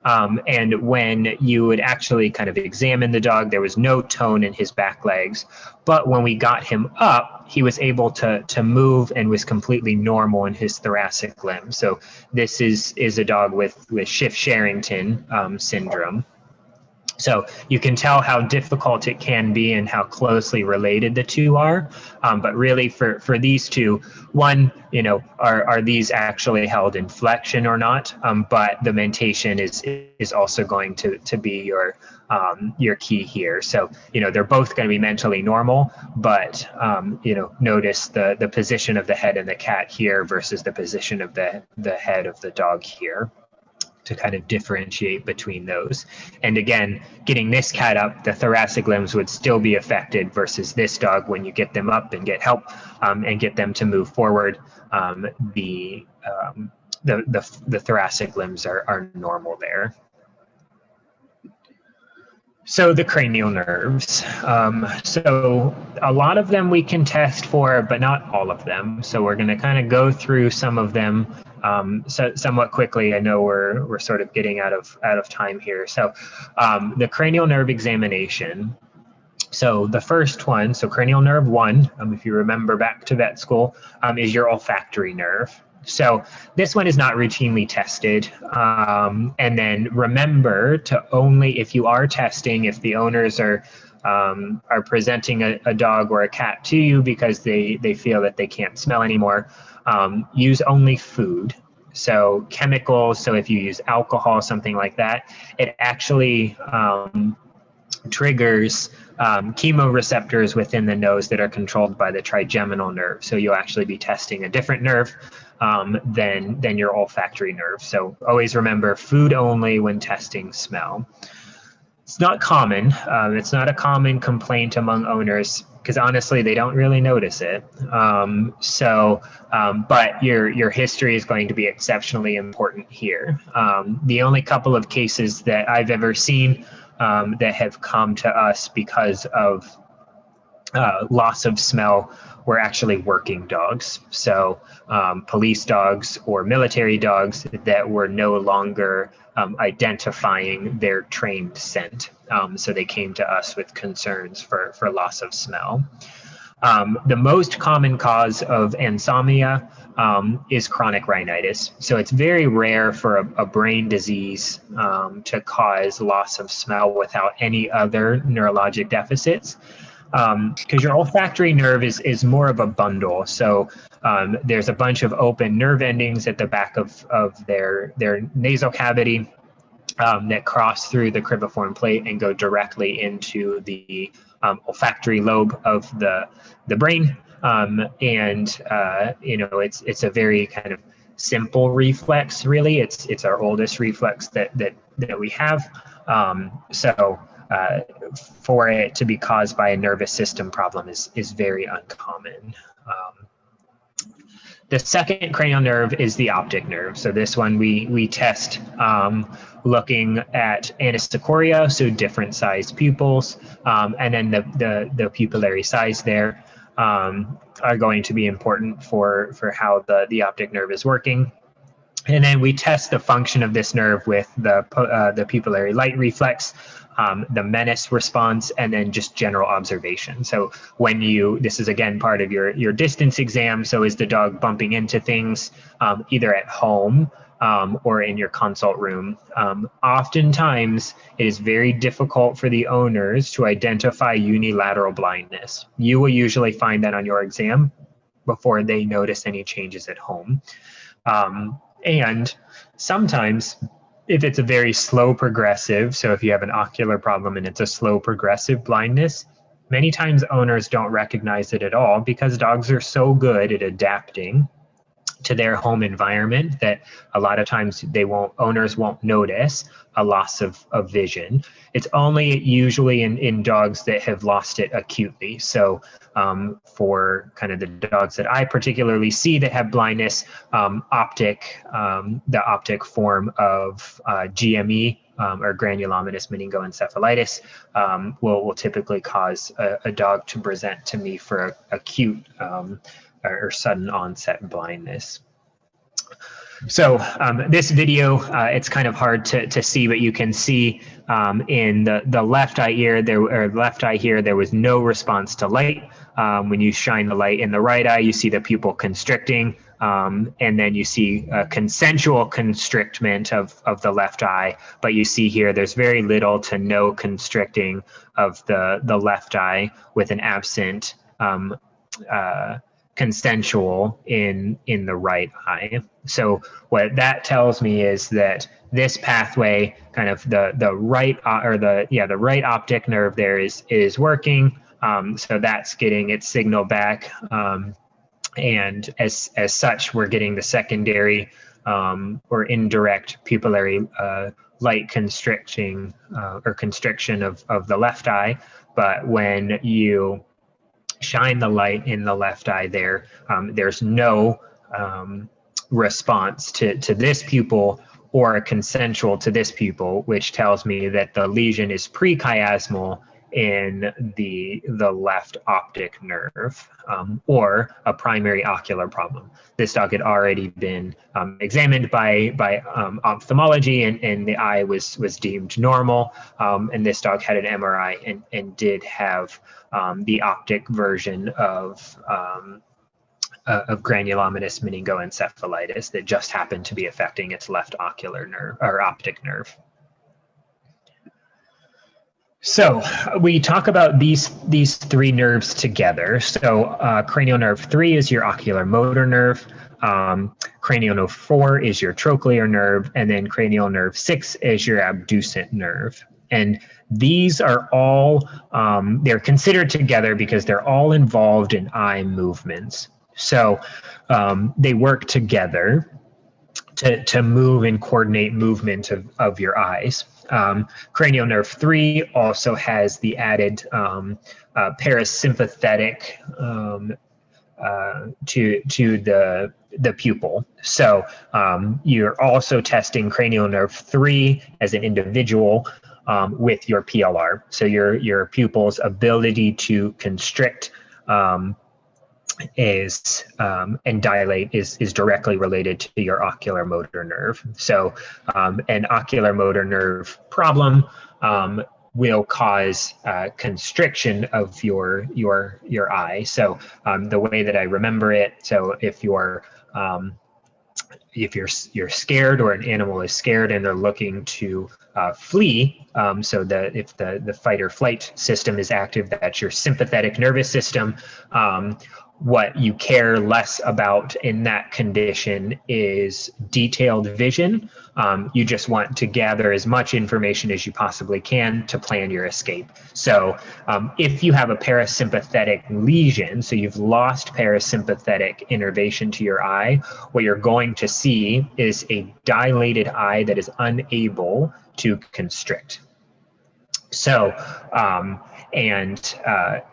And when you would actually kind of examine the dog, there was no tone in his back legs. But when we got him up, he was able to move and was completely normal in his thoracic limb. So this is a dog with Schiff-Sherrington syndrome. So you can tell how difficult it can be and how closely related the two are. But really for these two, one, you know, are these actually held in flexion or not? But the mentation is also going to be your key here. So, you know, they're both going to be mentally normal, but, you know, notice the position of the head in the cat here versus the position of the head of the dog here, to kind of differentiate between those. And again, getting this cat up, the thoracic limbs would still be affected versus this dog. When you get them up and get help and get them to move forward, the thoracic limbs are normal there. So the cranial nerves. So a lot of them we can test for, but not all of them. So we're going to kind of go through some of them somewhat quickly. I know we're sort of getting out of time here. So the cranial nerve examination. So the first one, so cranial nerve 1, if you remember back to vet school, is your olfactory nerve. So this one is not routinely tested. And then remember to only, if you are testing, if the owners are presenting a dog or a cat to you because they feel that they can't smell anymore, use only food. So chemicals, so if you use alcohol, something like that, it actually triggers chemoreceptors within the nose that are controlled by the trigeminal nerve. So you'll actually be testing a different nerve than your olfactory nerve. So always remember food only when testing smell. It's not common. It's not a common complaint among owners because honestly, they don't really notice it. But your history is going to be exceptionally important here. The only couple of cases that I've ever seen that have come to us because of loss of smell were actually working dogs. So police dogs or military dogs that were no longer identifying their trained scent. So they came to us with concerns for loss of smell. The most common cause of insomnia is chronic rhinitis. So it's very rare for a brain disease to cause loss of smell without any other neurologic deficits. Because your olfactory nerve is more of a bundle. So there's a bunch of open nerve endings at the back of their nasal cavity that cross through the cribriform plate and go directly into the olfactory lobe of the brain. It's a very kind of simple reflex, really. It's our oldest reflex that we have. For it to be caused by a nervous system problem is very uncommon. The second cranial nerve is the optic nerve. So this one we test looking at anisocoria, so different sized pupils, and then the pupillary size there are going to be important for how the optic nerve is working. And then we test the function of this nerve with the pupillary light reflex, the menace response, and then just general observation. So when this is again part of your distance exam, so is the dog bumping into things either at home or in your consult room? Oftentimes, it is very difficult for the owners to identify unilateral blindness. You will usually find that on your exam before they notice any changes at home. And sometimes, if it's a very slow progressive, so if you have an ocular problem and it's a slow progressive blindness, many times owners don't recognize it at all because dogs are so good at adapting to their home environment that a lot of times owners won't notice a loss of vision. It's only usually in dogs that have lost it acutely. So for kind of the dogs that I particularly see that have blindness, the optic form of GME or granulomatous meningoencephalitis will typically cause a dog to present to me for acute or sudden onset blindness. So this video, it's kind of hard to see, but you can see in the left eye ear, left eye here, there was no response to light. When you shine the light in the right eye, you see the pupil constricting, and then you see a consensual constrictment of the left eye. But you see here, there's very little to no constricting of the left eye with an absent consensual in the right eye. So what that tells me is that this pathway, kind of the right optic nerve there is working. So that's getting its signal back, and as such, we're getting the secondary or indirect pupillary light constriction of the left eye. But when you shine the light in the left eye there's no response to this pupil or consensual to this pupil, which tells me that the lesion is prechiasmal in the left optic nerve, or a primary ocular problem. This dog had already been examined by ophthalmology, and the eye was deemed normal. And this dog had an MRI and did have the optic version of granulomatous meningoencephalitis that just happened to be affecting its left ocular nerve or optic nerve. So we talk about these three nerves together. So cranial nerve 3 is your ocular motor nerve. Cranial nerve 4 is your trochlear nerve, and then cranial nerve 6 is your abducent nerve. And these are all, they're considered together because they're all involved in eye movements. So they work together to move and coordinate movement of your eyes. Cranial nerve 3 also has the added parasympathetic to the pupil. So you're also testing cranial nerve 3 as an individual with your PLR. So your pupil's ability to constrict and dilate is directly related to your ocular motor nerve. So an ocular motor nerve problem will cause constriction of your eye. So the way that I remember it, so if you're scared, or an animal is scared and they're looking to flee, so that if the fight or flight system is active, that's your sympathetic nervous system. What you care less about in that condition is detailed vision. You just want to gather as much information as you possibly can to plan your escape. So if you have a parasympathetic lesion, so you've lost parasympathetic innervation to your eye, what you're going to see is a dilated eye that is unable to constrict. So,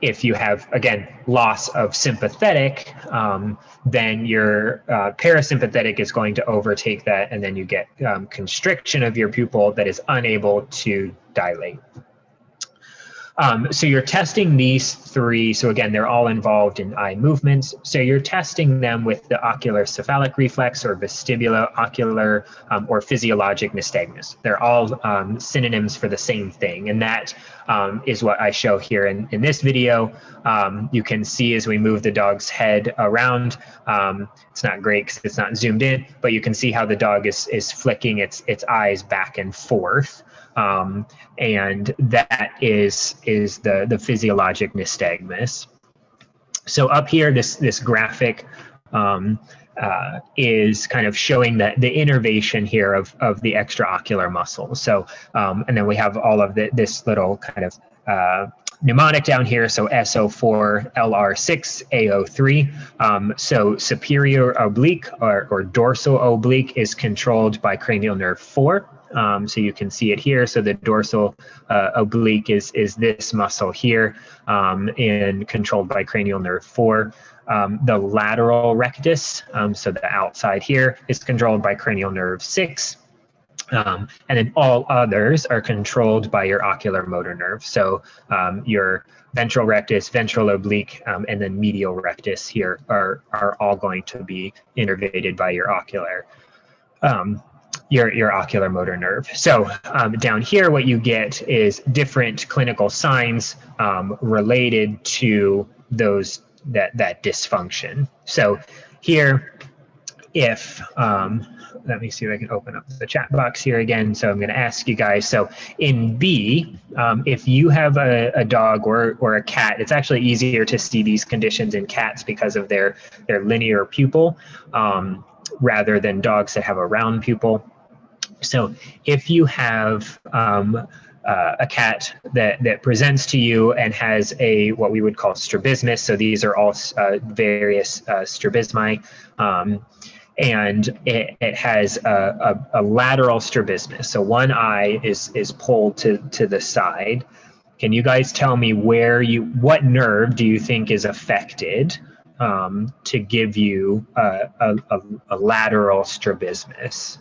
if you have, again, loss of sympathetic, then your parasympathetic is going to overtake that, and then you get constriction of your pupil that is unable to dilate. So you're testing these three. So again, they're all involved in eye movements. So you're testing them with the ocular cephalic reflex, or vestibular, ocular, or physiologic nystagmus. They're all synonyms for the same thing. And that is what I show here in this video. You can see as we move the dog's head around, it's not great because it's not zoomed in, but you can see how the dog is flicking its eyes back and forth. And that is the physiologic nystagmus. So up here, this graphic is kind of showing the innervation here of the extraocular muscle. So, and then we have all of this little kind of mnemonic down here. So SO4, LR6, AO3. So superior oblique or dorsal oblique is controlled by cranial nerve 4. So you can see it here. So the dorsal oblique is this muscle here, and controlled by cranial nerve 4. The lateral rectus, so the outside here, is controlled by cranial nerve 6. And then all others are controlled by your ocular motor nerve. So your ventral rectus, ventral oblique, and then medial rectus here are all going to be innervated by your ocular motor nerve. So down here, what you get is different clinical signs related to that dysfunction. So here, if let me see if I can open up the chat box here again. So I'm going to ask you guys. So in B, if you have a dog or a cat, it's actually easier to see these conditions in cats because of their linear pupil, rather than dogs that have a round pupil. So if you have a cat that presents to you and has what we would call strabismus, so these are all various strabismi, and it has a lateral strabismus. So one eye is pulled to the side. Can you guys tell me what nerve do you think is affected to give you a lateral strabismus?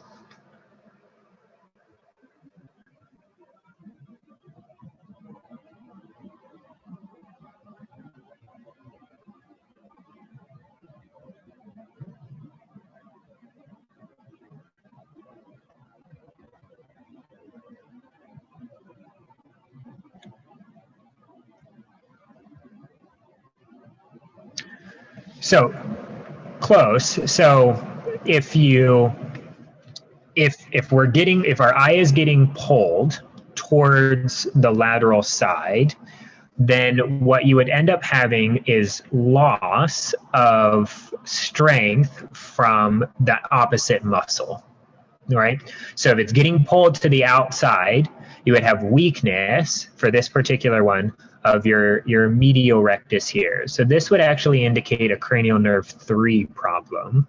So close. So if our eye is getting pulled towards the lateral side, then what you would end up having is loss of strength from the opposite muscle, right? So if it's getting pulled to the outside, you would have weakness for this particular one of your medial rectus here. So this would actually indicate a cranial nerve 3 problem.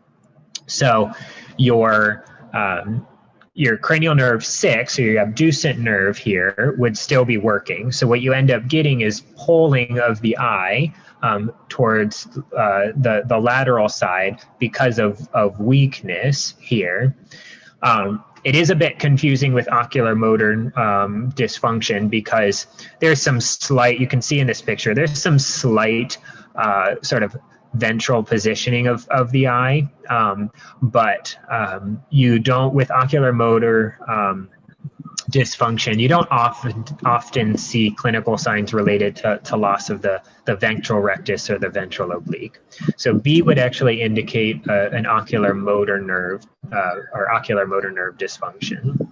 So your cranial nerve 6, or your abducent nerve here, would still be working. So what you end up getting is pulling of the eye towards the lateral side because of weakness here. It is a bit confusing with ocular motor dysfunction because there's some slight, you can see in this picture, there's some slight sort of ventral positioning of the eye, but you don't, with ocular motor dysfunction, you don't often see clinical signs related to loss of the ventral rectus or the ventral oblique. So B would actually indicate an ocular motor nerve or ocular motor nerve dysfunction.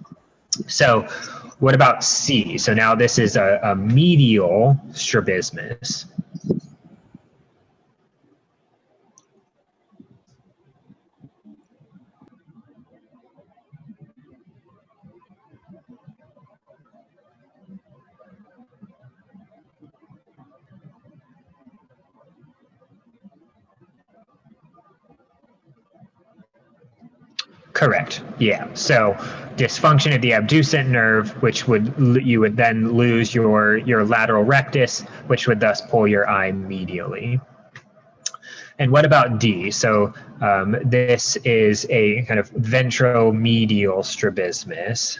So what about C? So now this is a medial strabismus. Correct. Yeah. So dysfunction of the abducent nerve, which you would then lose your lateral rectus, which would thus pull your eye medially. And what about D? So this is a kind of ventromedial strabismus.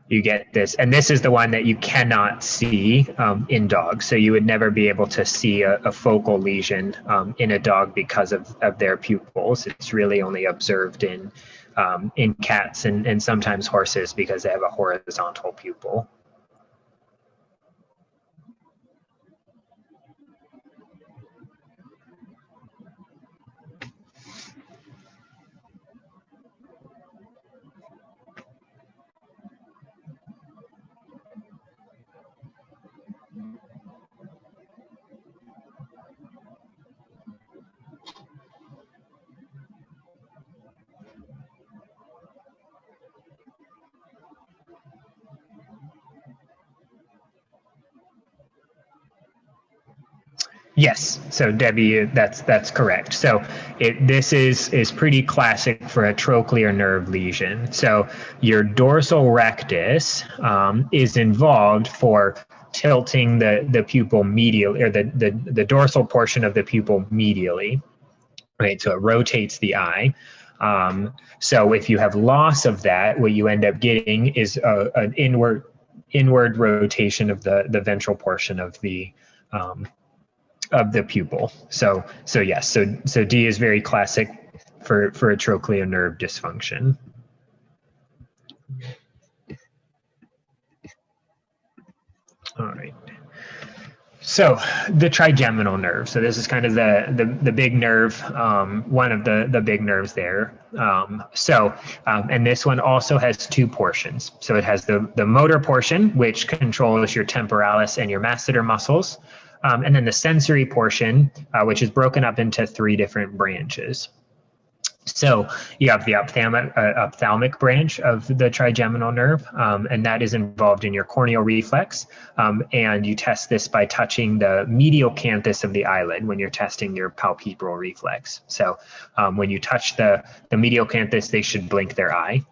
You get this, and this is the one that you cannot see in dogs. So you would never be able to see a focal lesion in a dog because of their pupils. It's really only observed in cats and sometimes horses because they have a horizontal pupil. Yes, so Debbie, that's correct. So this is pretty classic for a trochlear nerve lesion. So your dorsal rectus is involved for tilting the pupil medial, or the dorsal portion of the pupil medially, right? So it rotates the eye. So if you have loss of that, what you end up getting is an inward rotation of the ventral portion of the pupil. So yes, so D is very classic for a trochlear nerve dysfunction. All right. So the trigeminal nerve. So this is kind of the big nerve, one of the big nerves there. And this one also has two portions. So it has the motor portion, which controls your temporalis and your masseter muscles. And then the sensory portion, which is broken up into 3 different branches. So you have the ophthalmic branch of the trigeminal nerve, and that is involved in your corneal reflex. And you test this by touching the medial canthus of the eyelid when you're testing your palpebral reflex. So when you touch the medial canthus, they should blink their eye.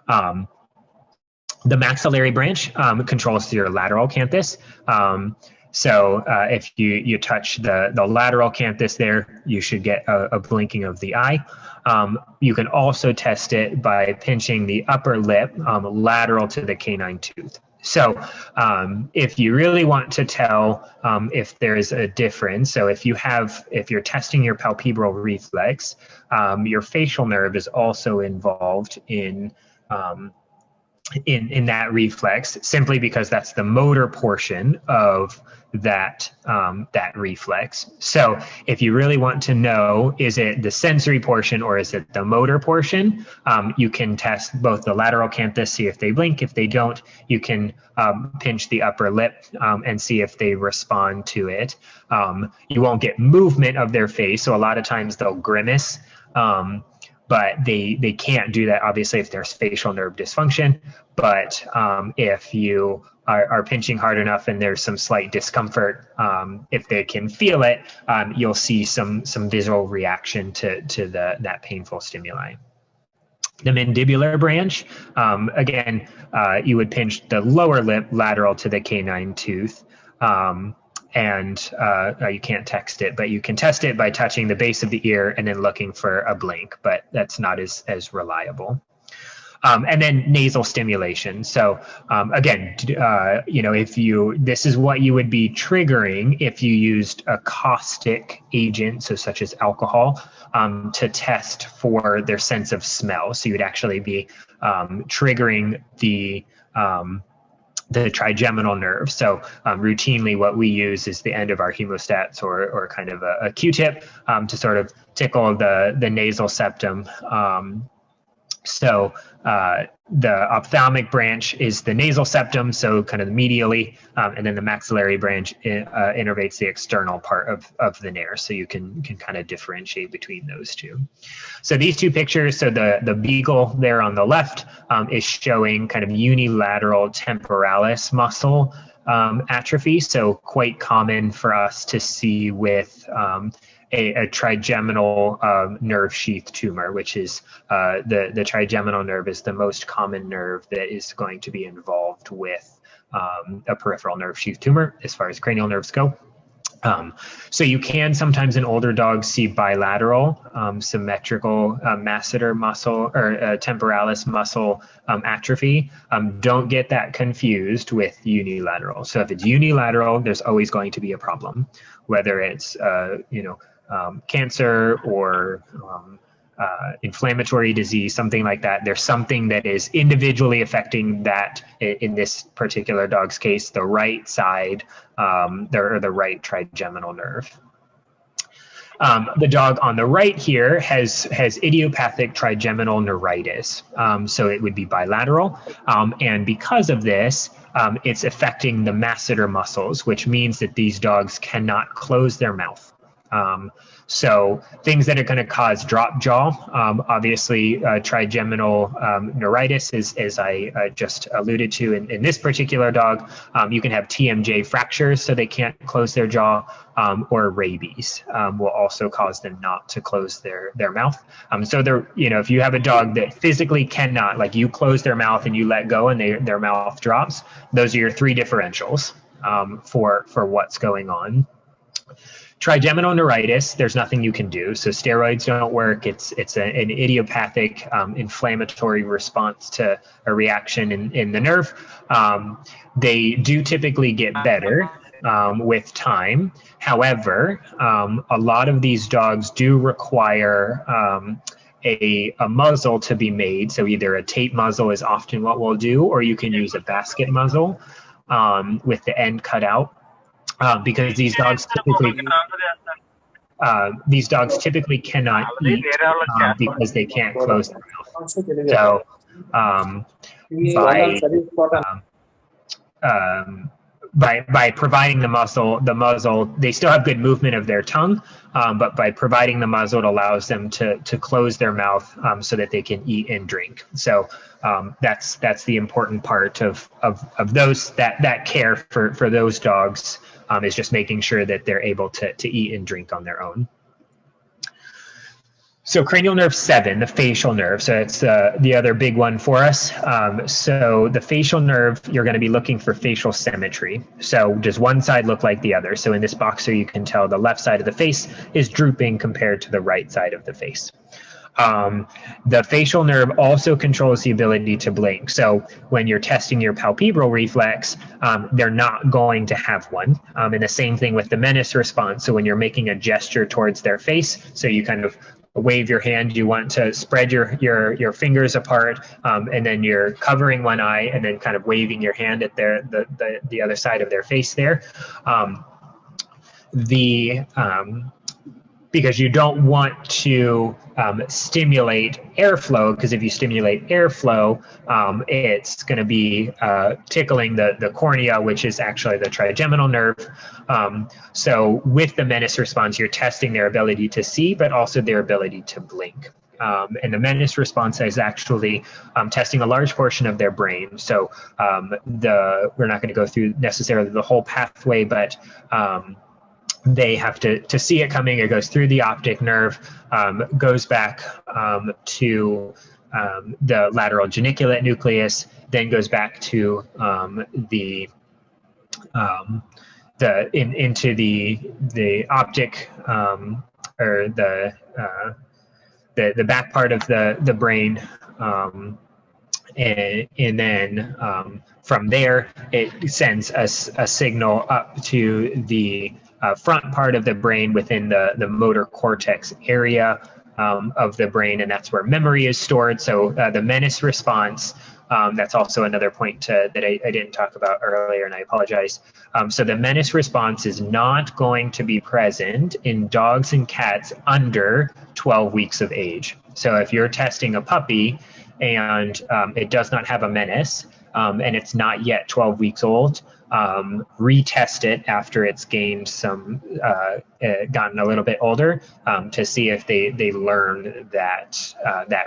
The maxillary branch controls your lateral canthus. So if you touch the lateral canthus there, you should get a blinking of the eye. You can also test it by pinching the upper lip lateral to the canine tooth. So if you really want to tell if there's a difference, so if you're testing your palpebral reflex, your facial nerve is also involved in in that reflex, simply because that's the motor portion of that that reflex. So if you really want to know, is it the sensory portion or is it the motor portion, you can test both the lateral canthus, see if they blink. If they don't, you can pinch the upper lip and see if they respond to it. You won't get movement of their face, so a lot of times they'll grimace, but they can't do that obviously if there's facial nerve dysfunction. But if you are pinching hard enough and there's some slight discomfort, if they can feel it, you'll see some visual reaction to that painful stimuli. The mandibular branch, again, you would pinch the lower lip lateral to the canine tooth. And you can't text it, but you can test it by touching the base of the ear and then looking for a blink, but that's not as reliable. And then nasal stimulation. So again, you know, this is what you would be triggering if you used a caustic agent, so such as alcohol, to test for their sense of smell. So you would actually be triggering the trigeminal nerve. So routinely what we use is the end of our hemostats or kind of a Q-tip to sort of tickle the nasal septum. So the ophthalmic branch is the nasal septum, so kind of medially, and then the maxillary branch innervates the external part of the nair. So you can kind of differentiate between those two. So these two pictures, so the beagle there on the left is showing kind of unilateral temporalis muscle atrophy. So quite common for us to see with a trigeminal nerve sheath tumor, which is the trigeminal nerve is the most common nerve that is going to be involved with a peripheral nerve sheath tumor as far as cranial nerves go. So you can sometimes in older dogs see bilateral symmetrical masseter muscle or temporalis muscle atrophy. Don't get that confused with unilateral. So if it's unilateral, there's always going to be a problem, whether it's cancer or inflammatory disease, something like that. There's something that is individually affecting that, in this particular dog's case, the right side, or the right trigeminal nerve. The dog on the right here has idiopathic trigeminal neuritis. So it would be bilateral. And because of this, it's affecting the masseter muscles, which means that these dogs cannot close their mouth. So things that are going to cause drop jaw, obviously trigeminal neuritis, as I just alluded to in this particular dog. You can have TMJ fractures, so they can't close their jaw, or rabies will also cause them not to close their mouth. So if you have a dog that physically cannot, like you close their mouth and you let go and their mouth drops, those are your three differentials for what's going on. Trigeminal neuritis, there's nothing you can do. So steroids don't work. It's an idiopathic inflammatory response to a reaction in the nerve. They do typically get better with time. However, a lot of these dogs do require a muzzle to be made. So either a tape muzzle is often what we'll do, or you can use a basket muzzle with the end cut out. Because these dogs typically cannot eat because they can't close their mouth. So by providing the muzzle, they still have good movement of their tongue, but by providing the muzzle, it allows them to close their mouth so that they can eat and drink. So that's the important part of those that care for those dogs. Is just making sure that they're able to eat and drink on their own. So cranial nerve 7, the facial nerve. So it's the other big one for us. So the facial nerve, you're going to be looking for facial symmetry. So does one side look like the other? So in this boxer, you can tell the left side of the face is drooping compared to the right side of the face. The facial nerve also controls the ability to blink. So when you're testing your palpebral reflex, they're not going to have one. And the same thing with the menace response. So when you're making a gesture towards their face, so you kind of wave your hand, you want to spread your fingers apart, and then you're covering one eye and then kind of waving your hand at the other side of their face there. Because you don't want to stimulate airflow, because if you stimulate airflow, it's going to be tickling the cornea, which is actually the trigeminal nerve. So with the menace response, you're testing their ability to see, but also their ability to blink. And the menace response is actually testing a large portion of their brain. So we're not going to go through necessarily the whole pathway, but they have to see it coming. It goes through the optic nerve, goes back to the lateral geniculate nucleus, then goes back to into the optic or the back part of the brain, and then from there it sends a signal up to the front part of the brain within the motor cortex area of the brain, and that's where memory is stored. So the menace response, that's also another point that I didn't talk about earlier, and I apologize. So the menace response is not going to be present in dogs and cats under 12 weeks of age. So if you're testing a puppy and it does not have a menace, and it's not yet 12 weeks old, retest it after it's gained gotten a little bit older, to see if they learn that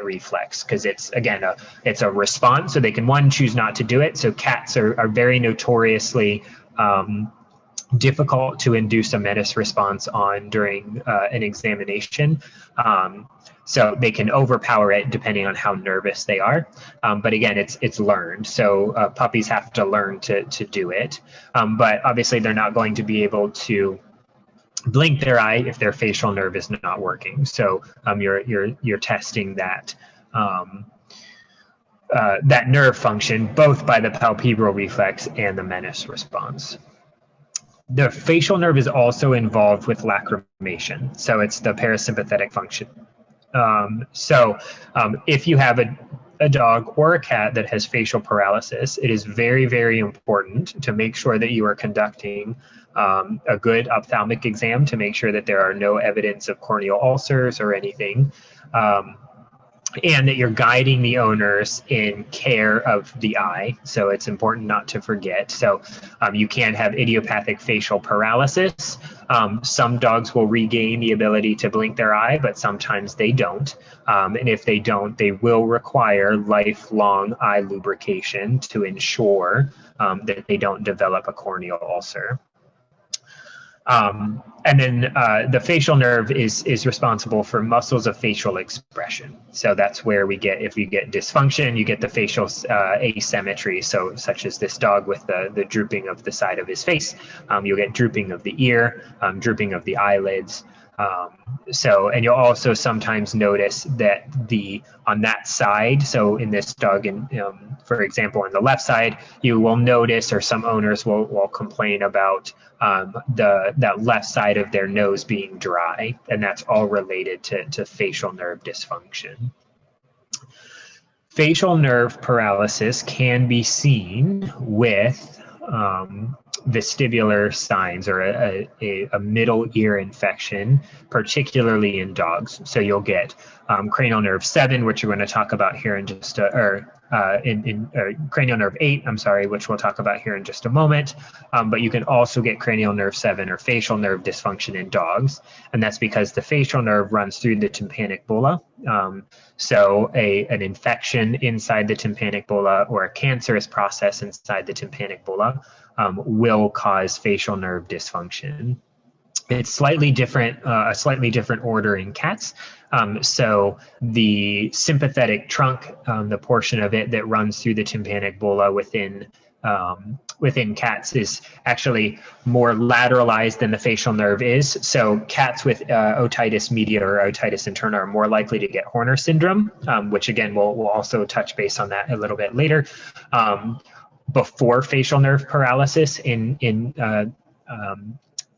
reflex, because it's again it's a response, so they can choose not to do it. So cats are very notoriously difficult to induce a menace response on during an examination. So they can overpower it depending on how nervous they are. But again, it's learned. So puppies have to learn to do it. But obviously they're not going to be able to blink their eye if their facial nerve is not working. So you're testing that that nerve function both by the palpebral reflex and the menace response. The facial nerve is also involved with lacrimation. So it's the parasympathetic function. If you have a dog or a cat that has facial paralysis, it is very, very important to make sure that you are conducting a good ophthalmic exam to make sure that there are no evidence of corneal ulcers or anything, and that you're guiding the owners in care of the eye. So it's important not to forget. So you can have idiopathic facial paralysis. Some dogs will regain the ability to blink their eye, but sometimes they don't. And if they don't, they will require lifelong eye lubrication to ensure that they don't develop a corneal ulcer. And then the facial nerve is responsible for muscles of facial expression. So that's where if you get dysfunction, you get the facial asymmetry. So such as this dog with the drooping of the side of his face, you'll get drooping of the ear, drooping of the eyelids. And you'll also sometimes notice that on that side, so in this dog, for example, on the left side, you will notice, or some owners will complain about that left side of their nose being dry, and that's all related to facial nerve dysfunction. Facial nerve paralysis can be seen with vestibular signs, or a middle ear infection, particularly in dogs. So you'll get cranial nerve 7, which we're going to talk about here in just cranial nerve 8, I'm sorry, which we'll talk about here in just a moment. But you can also get cranial nerve 7 or facial nerve dysfunction in dogs, and that's because the facial nerve runs through the tympanic bulla. So an infection inside the tympanic bulla or a cancerous process inside the tympanic bulla will cause facial nerve dysfunction. It's slightly different, a slightly different order in cats. So the sympathetic trunk, the portion of it that runs through the tympanic bulla within cats, is actually more lateralized than the facial nerve is. So cats with otitis media or otitis interna are more likely to get Horner syndrome, which again, we'll also touch base on that a little bit later. Before facial nerve paralysis in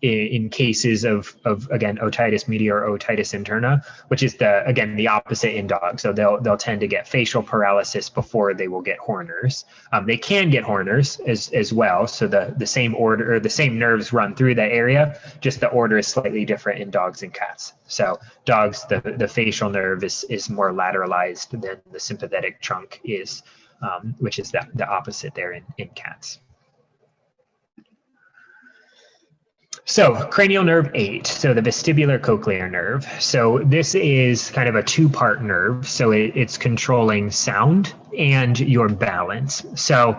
in cases of again, otitis media or otitis interna, which is the opposite in dogs. So they'll tend to get facial paralysis before they will get Horner's. They can get Horner's as well. So the same order, or the same nerves run through that area, just the order is slightly different in dogs and cats. So dogs, the facial nerve is more lateralized than the sympathetic trunk is, which is the opposite there in cats. So cranial nerve 8, so the vestibular cochlear nerve. So this is kind of a two-part nerve. So it's controlling sound and your balance. So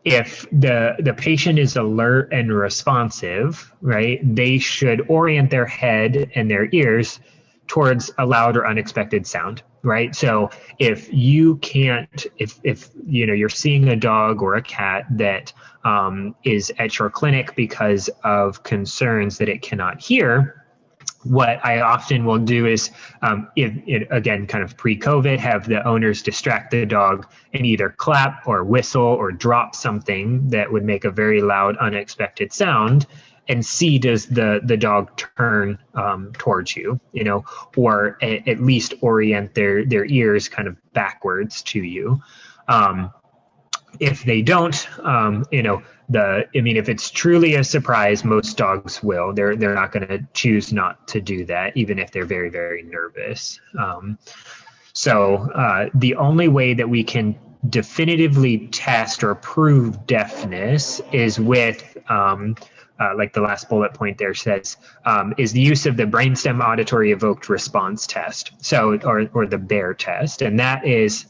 if the patient is alert and responsive, right, they should orient their head and their ears towards a loud or unexpected sound, right? So if you can't, if you know, you're seeing a dog or a cat that is at your clinic because of concerns that it cannot hear, what I often will do is, again, kind of pre-COVID, have the owners distract the dog and either clap or whistle or drop something that would make a very loud, unexpected sound, and see, does the dog turn towards you, you know, or at least orient their ears kind of backwards to you. If they don't, you know, if it's truly a surprise, most dogs will. They're not going to choose not to do that, even if they're very, very nervous. So the only way that we can definitively test or prove deafness is with, like the last bullet point there says, is the use of the brainstem auditory evoked response test. So, or the BEAR test, and that is,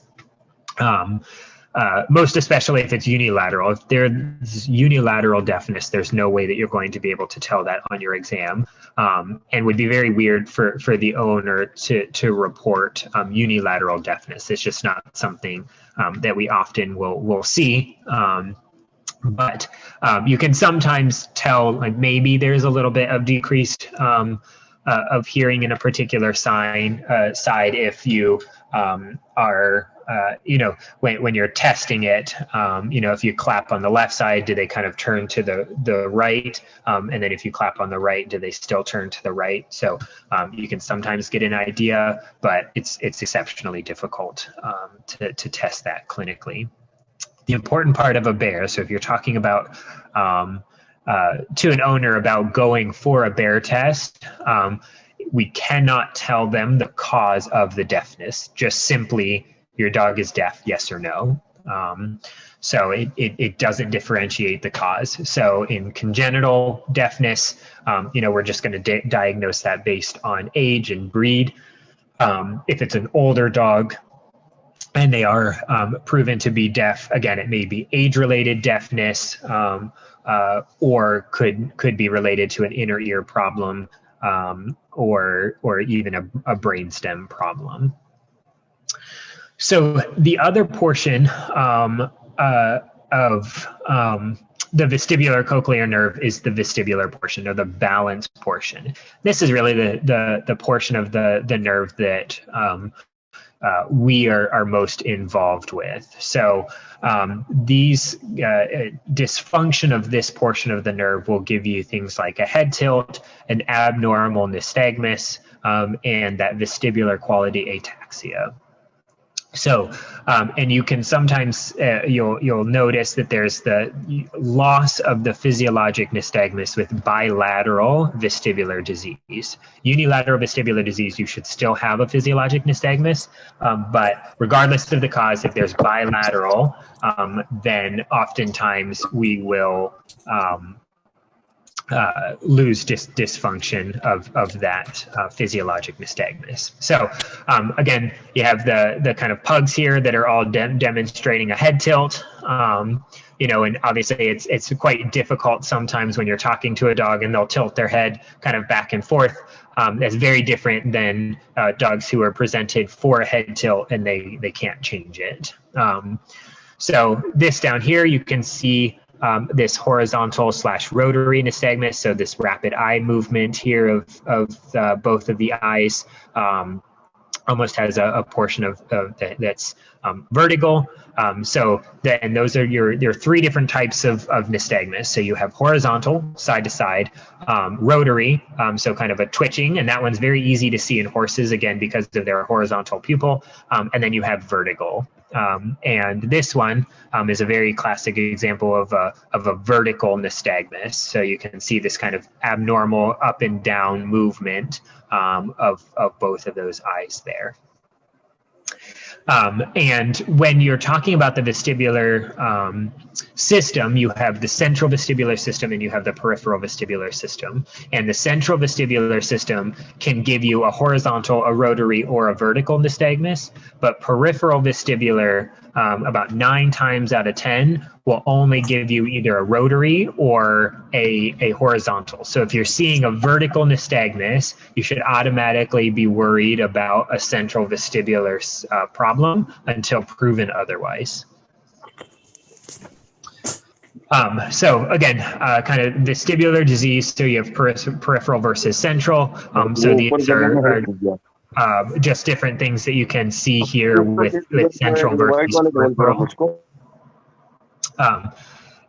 most especially if it's unilateral. If there's unilateral deafness, there's no way that you're going to be able to tell that on your exam, and would be very weird for the owner to report unilateral deafness. It's just not something that we often will see. But you can sometimes tell, like, maybe there's a little bit of decreased of hearing in a particular side if you are, you know, when you're testing it, you know, if you clap on the left side, do they kind of turn to the right? And then if you clap on the right, do they still turn to the right? So you can sometimes get an idea, but it's exceptionally difficult to test that clinically. The important part of a BEAR, so if you're talking about to an owner about going for a BEAR test, we cannot tell them the cause of the deafness, just simply your dog is deaf, yes or no. So it doesn't differentiate the cause. So in congenital deafness, you know, we're just going to diagnose that based on age and breed. If it's an older dog, and they are proven to be deaf, again, it may be age-related deafness, or could be related to an inner ear problem, or even a brainstem problem. So the other portion of the vestibular cochlear nerve is the vestibular portion, or the balance portion. This is really the portion of the nerve that we are most involved with. So these dysfunction of this portion of the nerve will give you things like a head tilt, an abnormal nystagmus, and that vestibular quality ataxia. So, and you can sometimes, you'll notice that there's the loss of the physiologic nystagmus with bilateral vestibular disease. Unilateral vestibular disease, you should still have a physiologic nystagmus, but regardless of the cause, if there's bilateral, then oftentimes we will lose dysfunction of that physiologic nystagmus. So again, you have the kind of pugs here that are all demonstrating a head tilt, you know, and obviously it's quite difficult sometimes when you're talking to a dog and they'll tilt their head kind of back and forth. That's very different than dogs who are presented for a head tilt and they can't change it. So this down here, you can see this horizontal / rotary nystagmus, so this rapid eye movement here of both of the eyes, almost has a portion of that's vertical. So then those are your three different types of nystagmus. So you have horizontal, side to side, rotary, so kind of a twitching, and that one's very easy to see in horses, again, because of their horizontal pupil. And then you have vertical. And this one is a very classic example of a vertical nystagmus. So you can see this kind of abnormal up and down movement of both of those eyes there. And when you're talking about the vestibular system, you have the central vestibular system and you have the peripheral vestibular system. And the central vestibular system can give you a horizontal, a rotary, or a vertical nystagmus, but peripheral vestibular, about 9 times out of 10, will only give you either a rotary or a horizontal. So if you're seeing a vertical nystagmus, you should automatically be worried about a central vestibular problem until proven otherwise. So again, kind of vestibular disease, so you have peripheral versus central. So these are just different things that you can see here with central versus peripheral.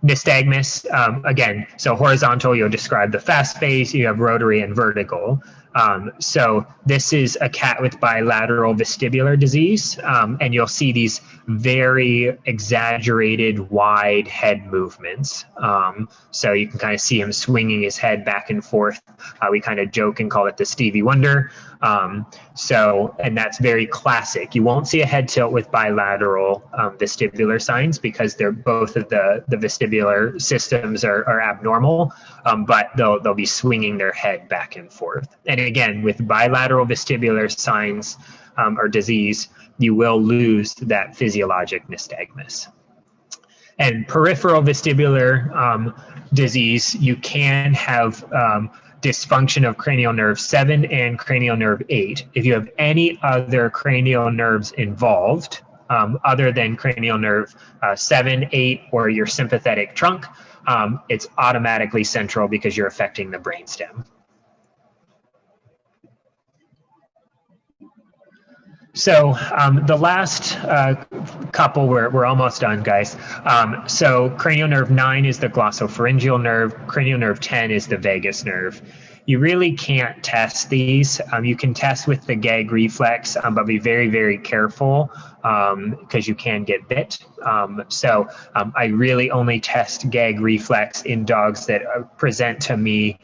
Nystagmus, again, so horizontal, you'll describe the fast phase, you have rotary and vertical. So this is a cat with bilateral vestibular disease, and you'll see these very exaggerated wide head movements. So you can kind of see him swinging his head back and forth. We kind of joke and call it the Stevie Wonder. And that's very classic. You won't see a head tilt with bilateral vestibular signs because they're both of the vestibular systems are abnormal, but they'll be swinging their head back and forth. And again, with bilateral vestibular signs or disease, you will lose that physiologic nystagmus. And peripheral vestibular disease, you can have dysfunction of cranial nerve 7 and cranial nerve 8. If you have any other cranial nerves involved, other than cranial nerve 7, 8, or your sympathetic trunk, it's automatically central because you're affecting the brainstem. So the last couple, we're almost done, guys. So cranial nerve 9 is the glossopharyngeal nerve. Cranial nerve 10 is the vagus nerve. You really can't test these. You can test with the gag reflex, but be very, very careful because you can get bit. I really only test gag reflex in dogs that present to me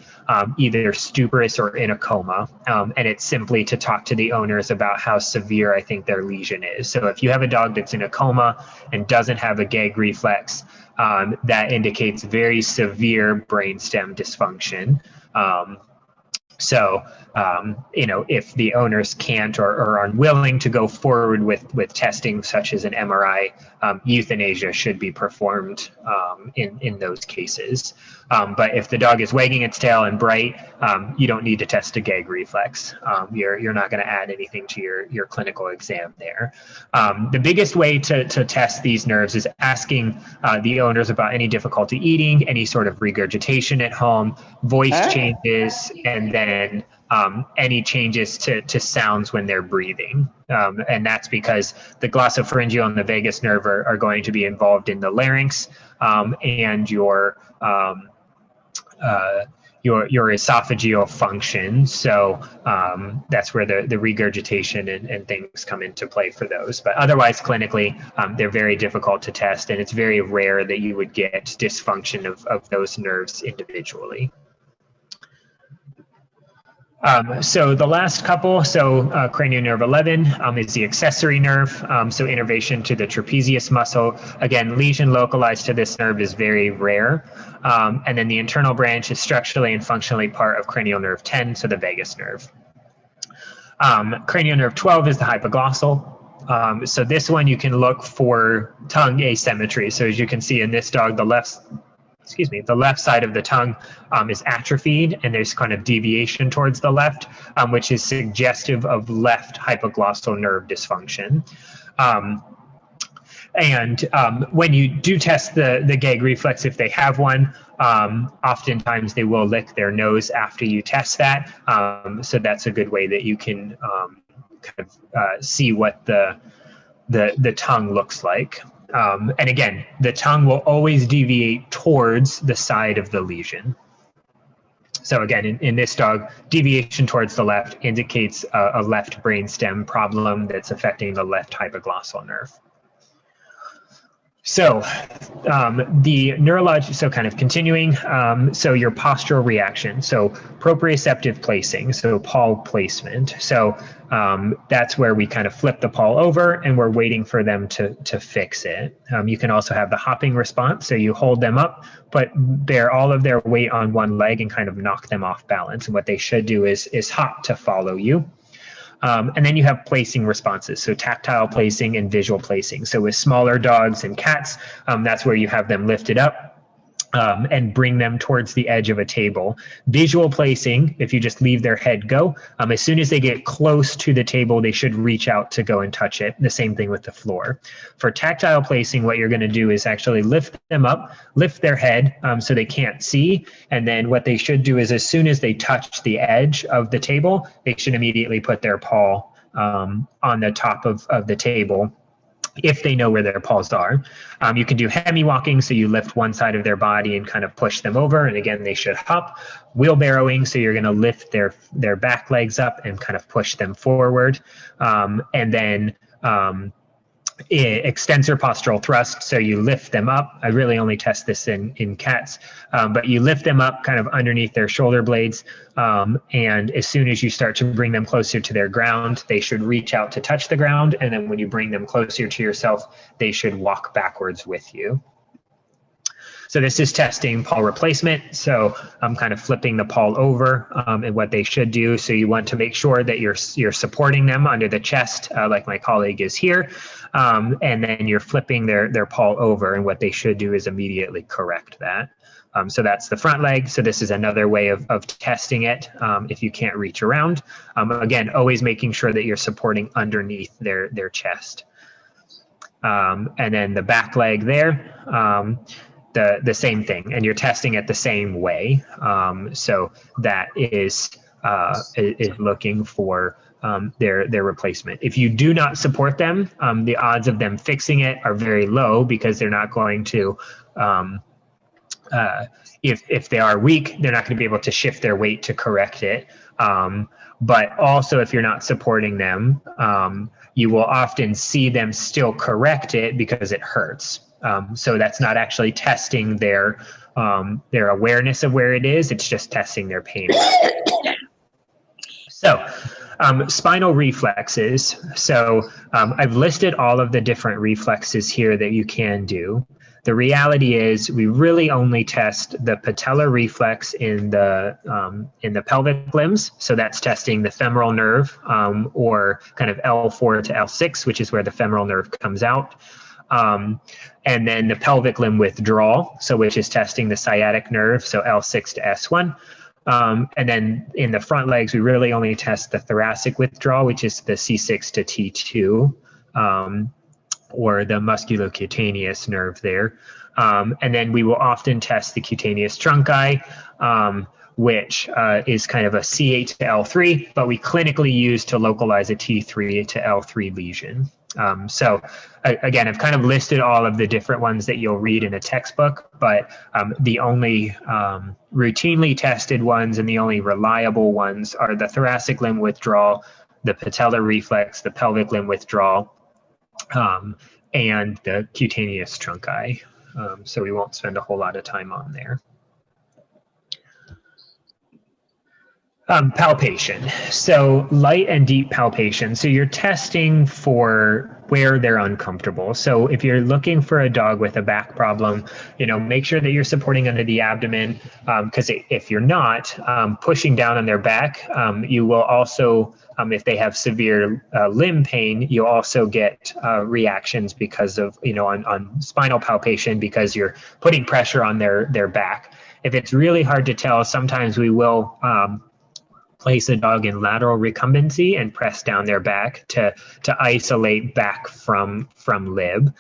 either stuporous or in a coma. And it's simply to talk to the owners about how severe I think their lesion is. So if you have a dog that's in a coma and doesn't have a gag reflex, that indicates very severe brainstem dysfunction. If the owners can't or are unwilling to go forward with testing such as an MRI, euthanasia should be performed in those cases. But if the dog is wagging its tail and bright, you don't need to test a gag reflex. You're not going to add anything to your clinical exam there. The biggest way to test these nerves is asking the owners about any difficulty eating, any sort of regurgitation at home, voice changes, and then any changes to sounds when they're breathing. And that's because the glossopharyngeal and the vagus nerve are going to be involved in the larynx and your esophageal function. So that's where the regurgitation and things come into play for those. But otherwise, clinically, they're very difficult to test, and it's very rare that you would get dysfunction of those nerves individually. So the last couple, cranial nerve 11 is the accessory nerve, so innervation to the trapezius muscle. Again, lesion localized to this nerve is very rare. And then the internal branch is structurally and functionally part of cranial nerve 10, so the vagus nerve. Cranial nerve 12 is the hypoglossal. So this one you can look for tongue asymmetry. So as you can see in this dog, the left side of the tongue is atrophied, and there's kind of deviation towards the left, which is suggestive of left hypoglossal nerve dysfunction. When you do test the gag reflex, if they have one, oftentimes they will lick their nose after you test that. So that's a good way that you can kind of see what the tongue looks like. And again, the tongue will always deviate towards the side of the lesion. So again, in this dog, deviation towards the left indicates a left brainstem problem that's affecting the left hypoglossal nerve. So the neurologic, so kind of continuing, so your postural reaction, so proprioceptive placing, so paw placement. So that's where we kind of flip the paw over and we're waiting for them to fix it. You can also have the hopping response, so you hold them up, but bear all of their weight on one leg and kind of knock them off balance. And what they should do is hop to follow you. And then you have placing responses, so tactile placing and visual placing. So with smaller dogs and cats, that's where you have them lifted up and bring them towards the edge of a table. Visual placing, if you just leave their head go, as soon as they get close to the table, they should reach out to go and touch it. The same thing with the floor. For tactile placing, what you're going to do is actually lift them up, lift their head so they can't see. And then what they should do is as soon as they touch the edge of the table, they should immediately put their paw on the top of the table, if they know where their paws are. You can do hemi-walking, so you lift one side of their body and kind of push them over, and again, they should hop. Wheelbarrowing, so you're going to lift their back legs up and kind of push them forward. And then extensor postural thrust, so you lift them up. I really only test this in cats, but you lift them up kind of underneath their shoulder blades, and as soon as you start to bring them closer to their ground, they should reach out to touch the ground, and then when you bring them closer to yourself, they should walk backwards with you. So this is testing paw replacement. So I'm kind of flipping the paw over and what they should do. So you want to make sure that you're supporting them under the chest, like my colleague is here. And then you're flipping their paw over, and what they should do is immediately correct that. So that's the front leg. So this is another way of testing it if you can't reach around. Again, always making sure that you're supporting underneath their chest. And then the back leg there. The same thing, and you're testing it the same way. So that is looking for their replacement. If you do not support them, the odds of them fixing it are very low, because they're not going to, if they are weak, they're not going to be able to shift their weight to correct it. But also, if you're not supporting them, you will often see them still correct it because it hurts. So that's not actually testing their awareness of where it is. It's just testing their pain. So spinal reflexes. So I've listed all of the different reflexes here that you can do. The reality is we really only test the patellar reflex in the pelvic limbs. So that's testing the femoral nerve, or kind of L4 to L6, which is where the femoral nerve comes out. And then the pelvic limb withdrawal, so which is testing the sciatic nerve, so L6 to S1. And then in the front legs, we really only test the thoracic withdrawal, which is the C6 to T2, or the musculocutaneous nerve there. And then we will often test the cutaneous trunci, which is kind of a C8 to L3, but we clinically use to localize a T3 to L3 lesion. So again, I've kind of listed all of the different ones that you'll read in a textbook, but the only routinely tested ones and the only reliable ones are the thoracic limb withdrawal, the patellar reflex, the pelvic limb withdrawal, and the cutaneous trunci. So we won't spend a whole lot of time on there. Palpation. So light and deep palpation. So you're testing for where they're uncomfortable. So if you're looking for a dog with a back problem, make sure that you're supporting under the abdomen, because if you're not pushing down on their back, you will also, if they have severe limb pain, you'll also get reactions because of, on spinal palpation, because you're putting pressure on their back. If it's really hard to tell, sometimes we will place a dog in lateral recumbency and press down their back to isolate back from limb.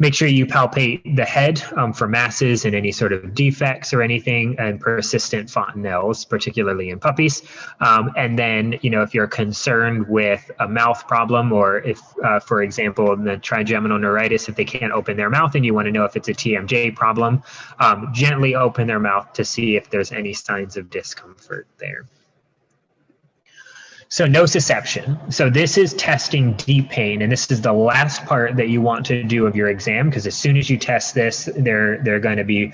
Make sure you palpate the head for masses and any sort of defects or anything, and persistent fontanelles, particularly in puppies. And then, if you're concerned with a mouth problem, or if, for example, in the trigeminal neuritis, if they can't open their mouth and you want to know if it's a TMJ problem, gently open their mouth to see if there's any signs of discomfort there. So nociception. So this is testing deep pain, and this is the last part that you want to do of your exam, because as soon as you test this, they're going to be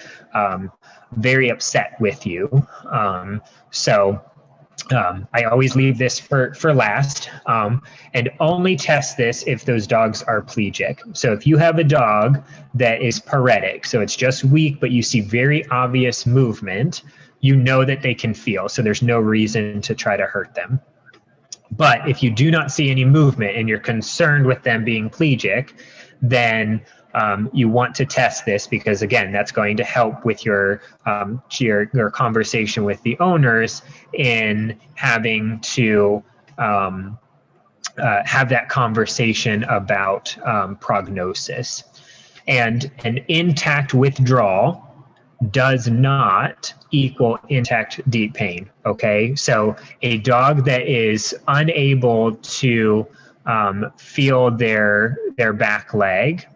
very upset with you. I always leave this for last, and only test this if those dogs are plegic. So if you have a dog that is paretic, so it's just weak, but you see very obvious movement, you know that they can feel, so there's no reason to try to hurt them. But if you do not see any movement and you're concerned with them being plegic, then you want to test this, because again, that's going to help with your conversation with the owners in having to have that conversation about prognosis. And an intact withdrawal does not equal intact deep pain, okay? So a dog that is unable to feel their back leg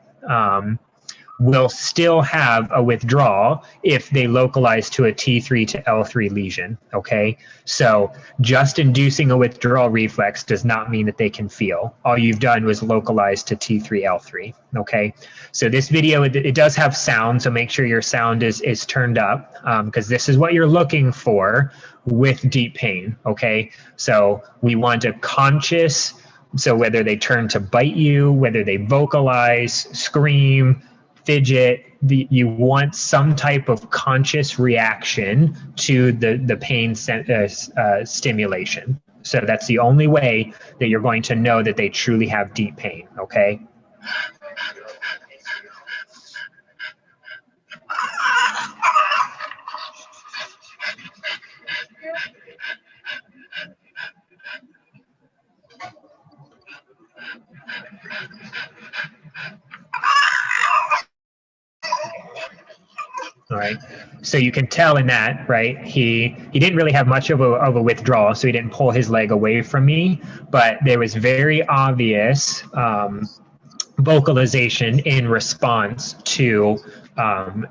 will still have a withdrawal if they localize to a T3 to L3 lesion, okay? So just inducing a withdrawal reflex does not mean that they can feel. All you've done was localize to T3, L3, okay? So this video, it does have sound, so make sure your sound is turned up, because this is what you're looking for with deep pain, okay? So we want a conscious, so whether they turn to bite you, whether they vocalize, scream, fidget, you want some type of conscious reaction to the pain stimulation. So that's the only way that you're going to know that they truly have deep pain, okay? All right, so you can tell in that, right, he didn't really have much of a withdrawal, so he didn't pull his leg away from me, but there was very obvious vocalization in response to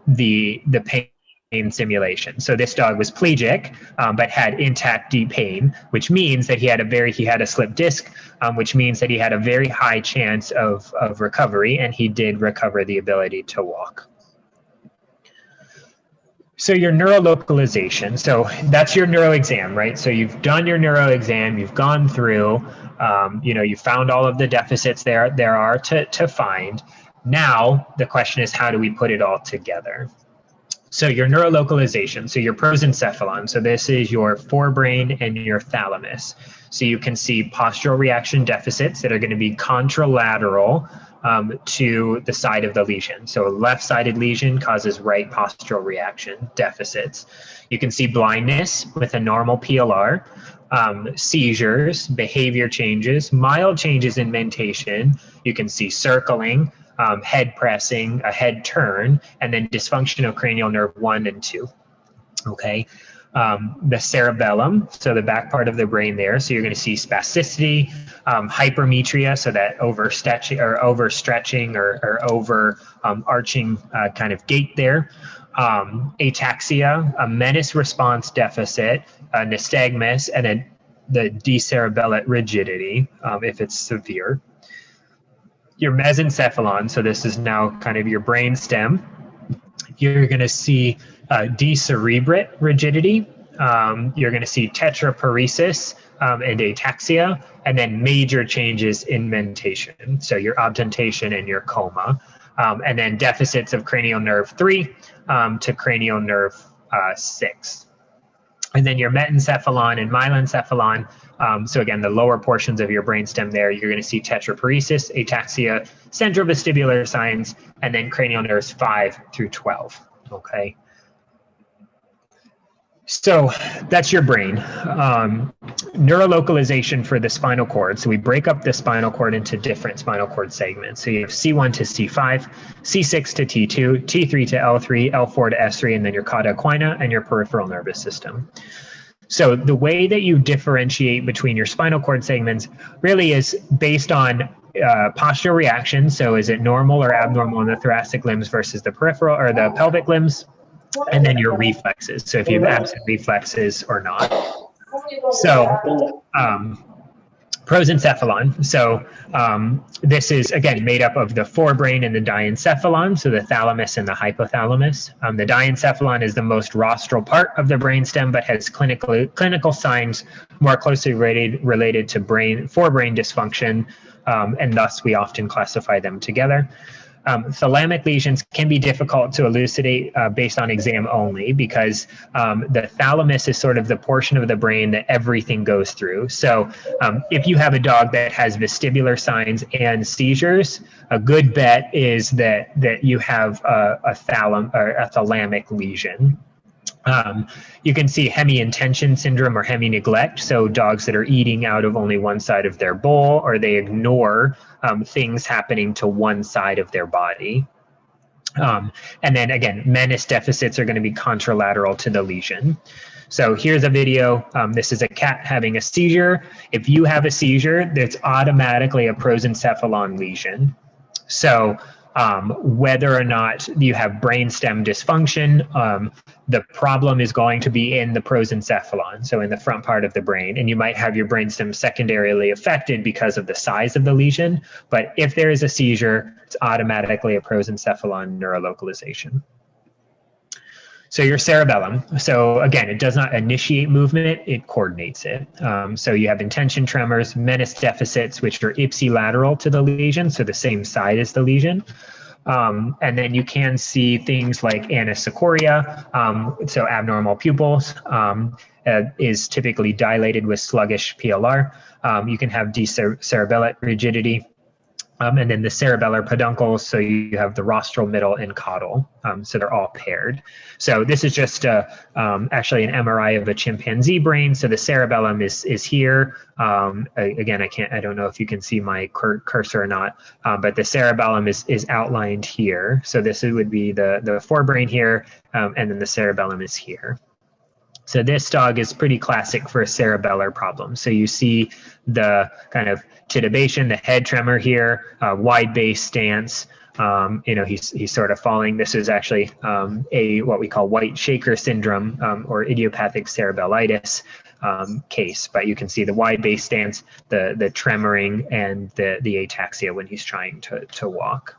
the pain stimulation. So this dog was plegic, but had intact deep pain, which means that he had a slip disc, which means that he had a very high chance of recovery, and he did recover the ability to walk. So your neurolocalization, so that's your neuro exam, right? So you've done your neuro exam, you've gone through, you found all of the deficits there are to find. Now the question is, how do we put it all together? So your neurolocalization, so your prosencephalon, so this is your forebrain and your thalamus. So you can see postural reaction deficits that are going to be contralateral to the side of the lesion. So a left-sided lesion causes right postural reaction deficits. You can see blindness with a normal PLR, seizures, behavior changes, mild changes in mentation. You can see circling, head pressing, a head turn, and then dysfunction of cranial nerve 1 and 2. Okay. The cerebellum, so the back part of the brain there. So you're going to see spasticity, hypermetria, so that overstretching or overarching kind of gait there. Ataxia, a menace response deficit, nystagmus, and then the decerebellate rigidity if it's severe. Your mesencephalon, so this is now kind of your brain stem. You're going to see decerebrate rigidity. You're going to see tetraparesis and ataxia, and then major changes in mentation, so your obdentation and your coma, and then deficits of cranial nerve 3 to cranial nerve 6. And then your metencephalon and myelencephalon, so again, the lower portions of your brainstem there, you're going to see tetraparesis, ataxia, centrovestibular signs, and then cranial nerves 5 through 12, okay? So that's your brain. Neurolocalization for the spinal cord. So we break up the spinal cord into different spinal cord segments. So you have C1 to C5, C6 to T2, T3 to L3, L4 to S3, and then your cauda equina and your peripheral nervous system. So the way that you differentiate between your spinal cord segments really is based on postural reaction. So is it normal or abnormal in the thoracic limbs versus the peripheral or the pelvic limbs? And then your reflexes. So if you have absent reflexes or not. So prosencephalon. So this is, again, made up of the forebrain and the diencephalon, so the thalamus and the hypothalamus. The diencephalon is the most rostral part of the brainstem, but has clinical signs more closely related to forebrain dysfunction, and thus we often classify them together. Thalamic lesions can be difficult to elucidate based on exam only because the thalamus is sort of the portion of the brain that everything goes through. So if you have a dog that has vestibular signs and seizures, a good bet is that you have a thalamic lesion. You can see hemi-intention syndrome or hemi-neglect, so dogs that are eating out of only one side of their bowl, or they ignore things happening to one side of their body. And then again, menace deficits are going to be contralateral to the lesion. So here's a video. This is a cat having a seizure. If you have a seizure, that's automatically a prosencephalon lesion. So whether or not you have brainstem dysfunction, the problem is going to be in the prosencephalon, so in the front part of the brain, and you might have your brainstem secondarily affected because of the size of the lesion, but if there is a seizure, it's automatically a prosencephalon neurolocalization. So your cerebellum, so again, it does not initiate movement, it coordinates it. So you have intention tremors, menace deficits, which are ipsilateral to the lesion, so the same side as the lesion. And then you can see things like anisocoria, so abnormal pupils, is typically dilated with sluggish PLR. You can have decerebellate rigidity. And then the cerebellar peduncles, so you have the rostral, middle, and caudal. So they're all paired. So this is just actually an MRI of a chimpanzee brain. So the cerebellum is here. Again, I don't know if you can see my cursor or not, but the cerebellum is outlined here. So this would be the forebrain here, and then the cerebellum is here. So this dog is pretty classic for a cerebellar problem. So you see the kind of titubation, the head tremor here, wide base stance. He's sort of falling. This is actually what we call white shaker syndrome or idiopathic cerebellitis case. But you can see the wide base stance, the tremoring, and the ataxia when he's trying to walk.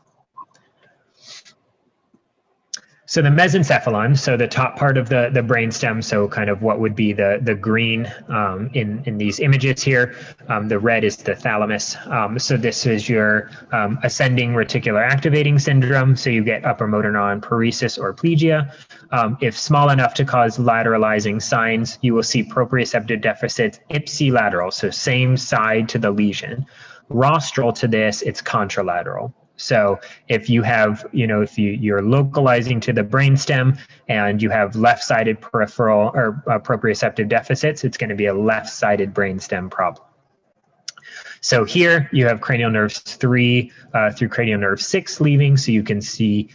So the mesencephalon, so the top part of the brainstem, so kind of what would be the green in these images here. The red is the thalamus. So this is your ascending reticular activating syndrome. So you get upper motor neuron paresis or plegia. If small enough to cause lateralizing signs, you will see proprioceptive deficits ipsilateral, so same side to the lesion. Rostral to this, it's contralateral. So if you have, if you're localizing to the brainstem and you have left-sided peripheral or proprioceptive deficits, it's going to be a left-sided brainstem problem. So here you have cranial nerves 3 through cranial nerve 6 leaving, so you can see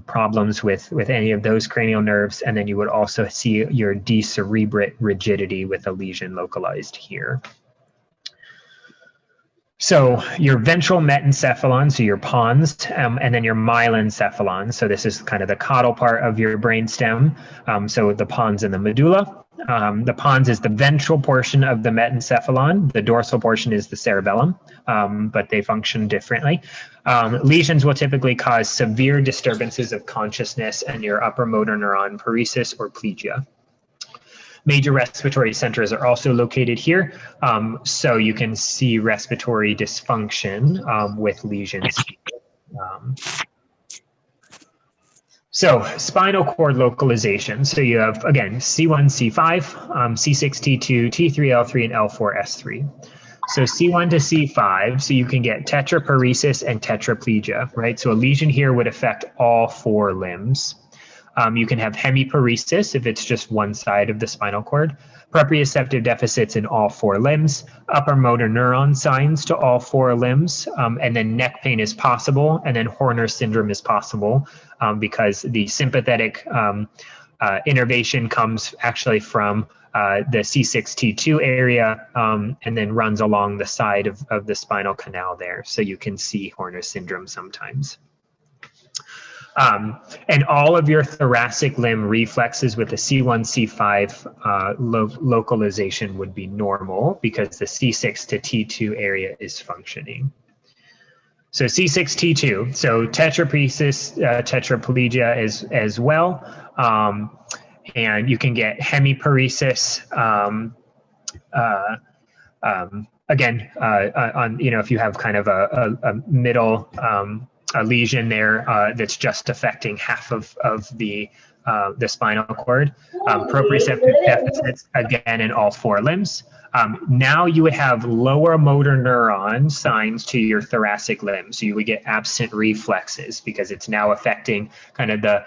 problems with any of those cranial nerves, and then you would also see your decerebrate rigidity with a lesion localized here. So your ventral metencephalon, so your pons, and then your myelencephalon. So this is kind of the caudal part of your brainstem. So the pons and the medulla. The pons is the ventral portion of the metencephalon. The dorsal portion is the cerebellum, but they function differently. Lesions will typically cause severe disturbances of consciousness and your upper motor neuron paresis or plegia. Major respiratory centers are also located here, so you can see respiratory dysfunction with lesions. So spinal cord localization. So you have, again, C1, C5, C6, T2, T3, L3, and L4, S3. So C1 to C5, so you can get tetraparesis and tetraplegia, right? So a lesion here would affect all 4 limbs. You can have hemiparesis if it's just one side of the spinal cord, proprioceptive deficits in all 4 limbs, upper motor neuron signs to all 4 limbs, and then neck pain is possible, and then Horner syndrome is possible because the sympathetic innervation comes actually from the C6T2 area and then runs along the side of the spinal canal there. So you can see Horner syndrome sometimes. And all of your thoracic limb reflexes with a C1, C5 localization would be normal because the C6 to T2 area is functioning. So C6T2, so tetraplesis, tetraplegia as well. And you can get hemiparesis. Again, if you have kind of a middle a lesion there that's just affecting half of the spinal cord. Proprioceptive deficits, again, in all 4 limbs. Now you would have lower motor neuron signs to your thoracic limb. So you would get absent reflexes because it's now affecting kind of the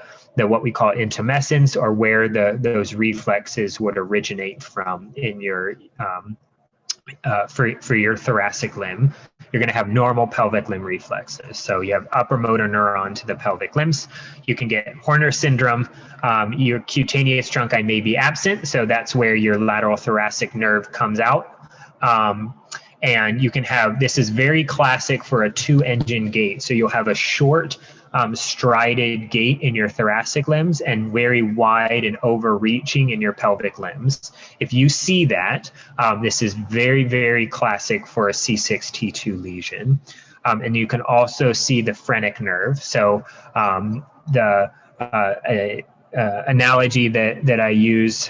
what we call intumescence, or where those reflexes would originate from in your for your thoracic limb. You're going to have normal pelvic limb reflexes. So you have upper motor neuron to the pelvic limbs. You can get Horner syndrome. Your cutaneous trunci may be absent. So that's where your lateral thoracic nerve comes out. And you can have, this is very classic for a 2-engine gait. So you'll have a short strided gait in your thoracic limbs and very wide and overreaching in your pelvic limbs. If you see that, this is very, very classic for a C6T2 lesion. And you can also see the phrenic nerve. So the analogy that I use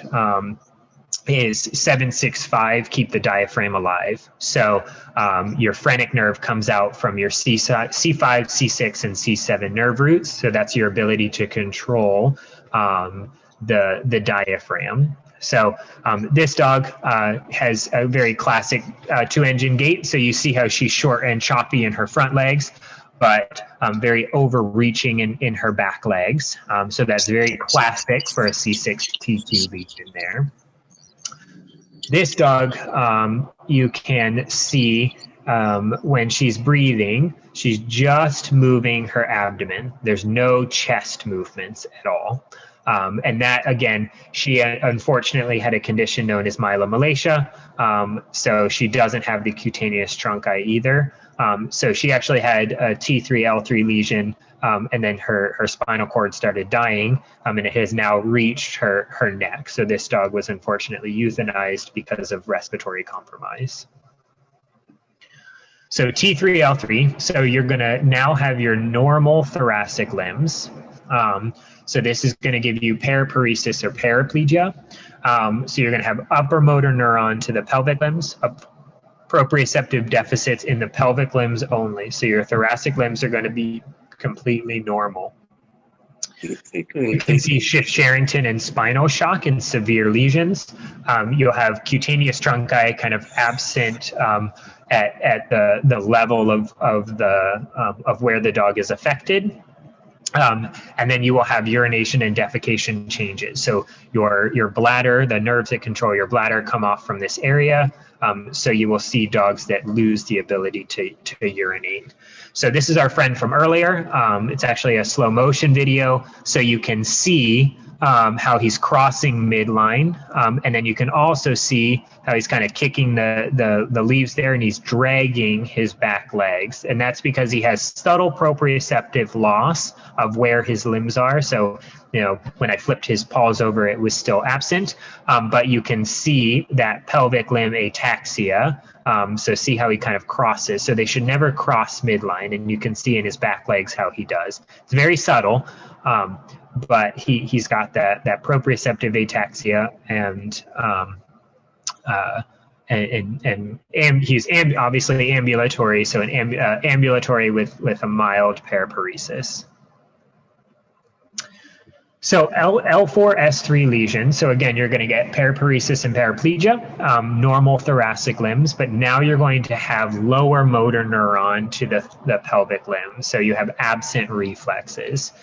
is 765, keep the diaphragm alive. So your phrenic nerve comes out from your C5, C6, and C7 nerve roots. So that's your ability to control the diaphragm. So this dog has a very classic 2-engine gait. So you see how she's short and choppy in her front legs, but very overreaching in her back legs. So that's very classic for a C6T2 lesion there. This dog, you can see when she's breathing, she's just moving her abdomen. There's no chest movements at all. And that, again, she unfortunately had a condition known as myelomalacia. So she doesn't have the cutaneous trunci either. So she actually had a T3L3 lesion, and then her spinal cord started dying, and it has now reached her neck. So this dog was unfortunately euthanized because of respiratory compromise. So T3L3, so you're gonna now have your normal thoracic limbs. So this is gonna give you paraparesis or paraplegia. So you're gonna have upper motor neuron to the pelvic limbs, proprioceptive deficits in the pelvic limbs only. So your thoracic limbs are gonna be completely normal. You can see shift Sherrington and spinal shock in severe lesions. You'll have cutaneous trunci kind of absent at the level of where the dog is affected. And then you will have urination and defecation changes. So your bladder, the nerves that control your bladder, come off from this area. So you will see dogs that lose the ability to urinate. So this is our friend from earlier. It's actually a slow motion video. So you can see how he's crossing midline. And then you can also see how he's kind of kicking the leaves there, and he's dragging his back legs. And that's because he has subtle proprioceptive loss of where his limbs are. So, when I flipped his paws over, it was still absent. But you can see that pelvic limb ataxia. So see how he kind of crosses. So they should never cross midline. And you can see in his back legs how he does. It's very subtle. But he's got that proprioceptive ataxia, and he's obviously ambulatory, so an ambulatory with a mild paraparesis. So L4S3 lesion. So again, you're going to get paraparesis and paraplegia, normal thoracic limbs, but now you're going to have lower motor neuron to the pelvic limb. So you have absent reflexes.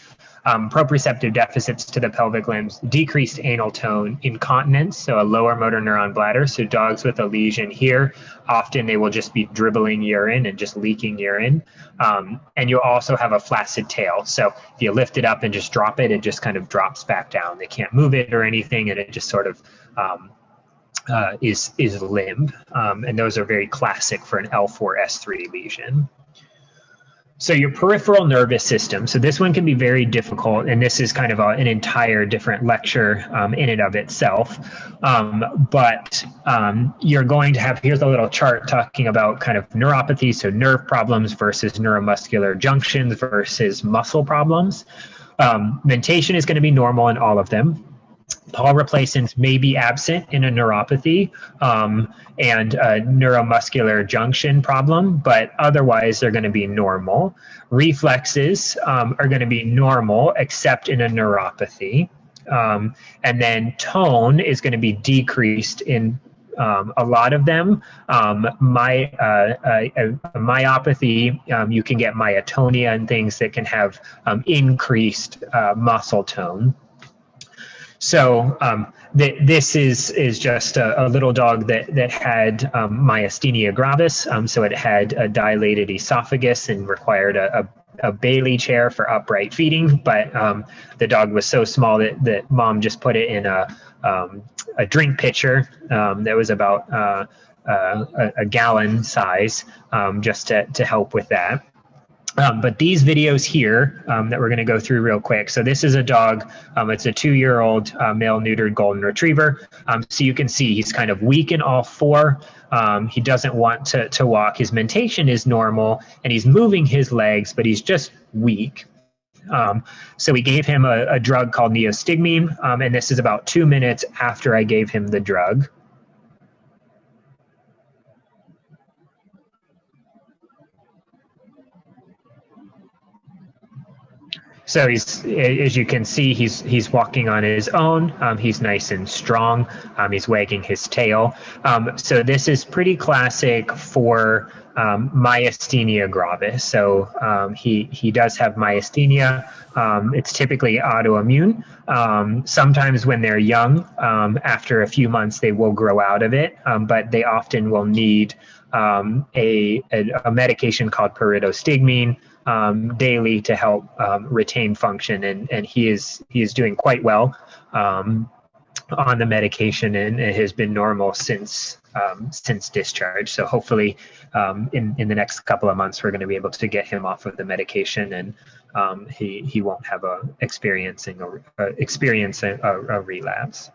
proprioceptive deficits to the pelvic limbs, decreased anal tone, incontinence, so a lower motor neuron bladder. So dogs with a lesion here, often they will just be dribbling urine and just leaking urine. And you'll also have a flaccid tail. So if you lift it up and just drop it, it just kind of drops back down. They can't move it or anything, and it just sort of is limb. And those are very classic for an L4-S3 lesion. So your peripheral nervous system, so this one can be very difficult, and this is kind of an entire different lecture in and of itself. But you're going to have, here's a little chart talking about kind of neuropathy, so nerve problems versus neuromuscular junctions versus muscle problems. Mentation is going to be normal in all of them. Paul replacements may be absent in a neuropathy and a neuromuscular junction problem, but otherwise they're going to be normal. Reflexes are going to be normal except in a neuropathy. And then tone is going to be decreased in a lot of them. Myopathy, you can get myotonia and things that can have increased muscle tone. So this is just a little dog that had myasthenia gravis. So it had a dilated esophagus and required a Bailey chair for upright feeding. But the dog was so small that mom just put it in a drink pitcher that was about a gallon size just to help with that. But these videos here that we're going to go through real quick. So this is a dog. It's a 2-year-old male neutered golden retriever. So you can see he's kind of weak in all four. He doesn't want to walk. His mentation is normal, and he's moving his legs, but he's just weak. So we gave him a drug called neostigmine, and this is about 2 minutes after I gave him the drug. So he's, as you can see, he's walking on his own. He's nice and strong. He's wagging his tail. So this is pretty classic for myasthenia gravis. So he does have myasthenia. It's typically autoimmune. Sometimes when they're young, after a few months, they will grow out of it, but they often will need a medication called pyridostigmine daily to help retain function, and he is doing quite well on the medication and has been normal since discharge. So hopefully in the next couple of months we're going to be able to get him off of the medication, and he won't have experiencing a relapse.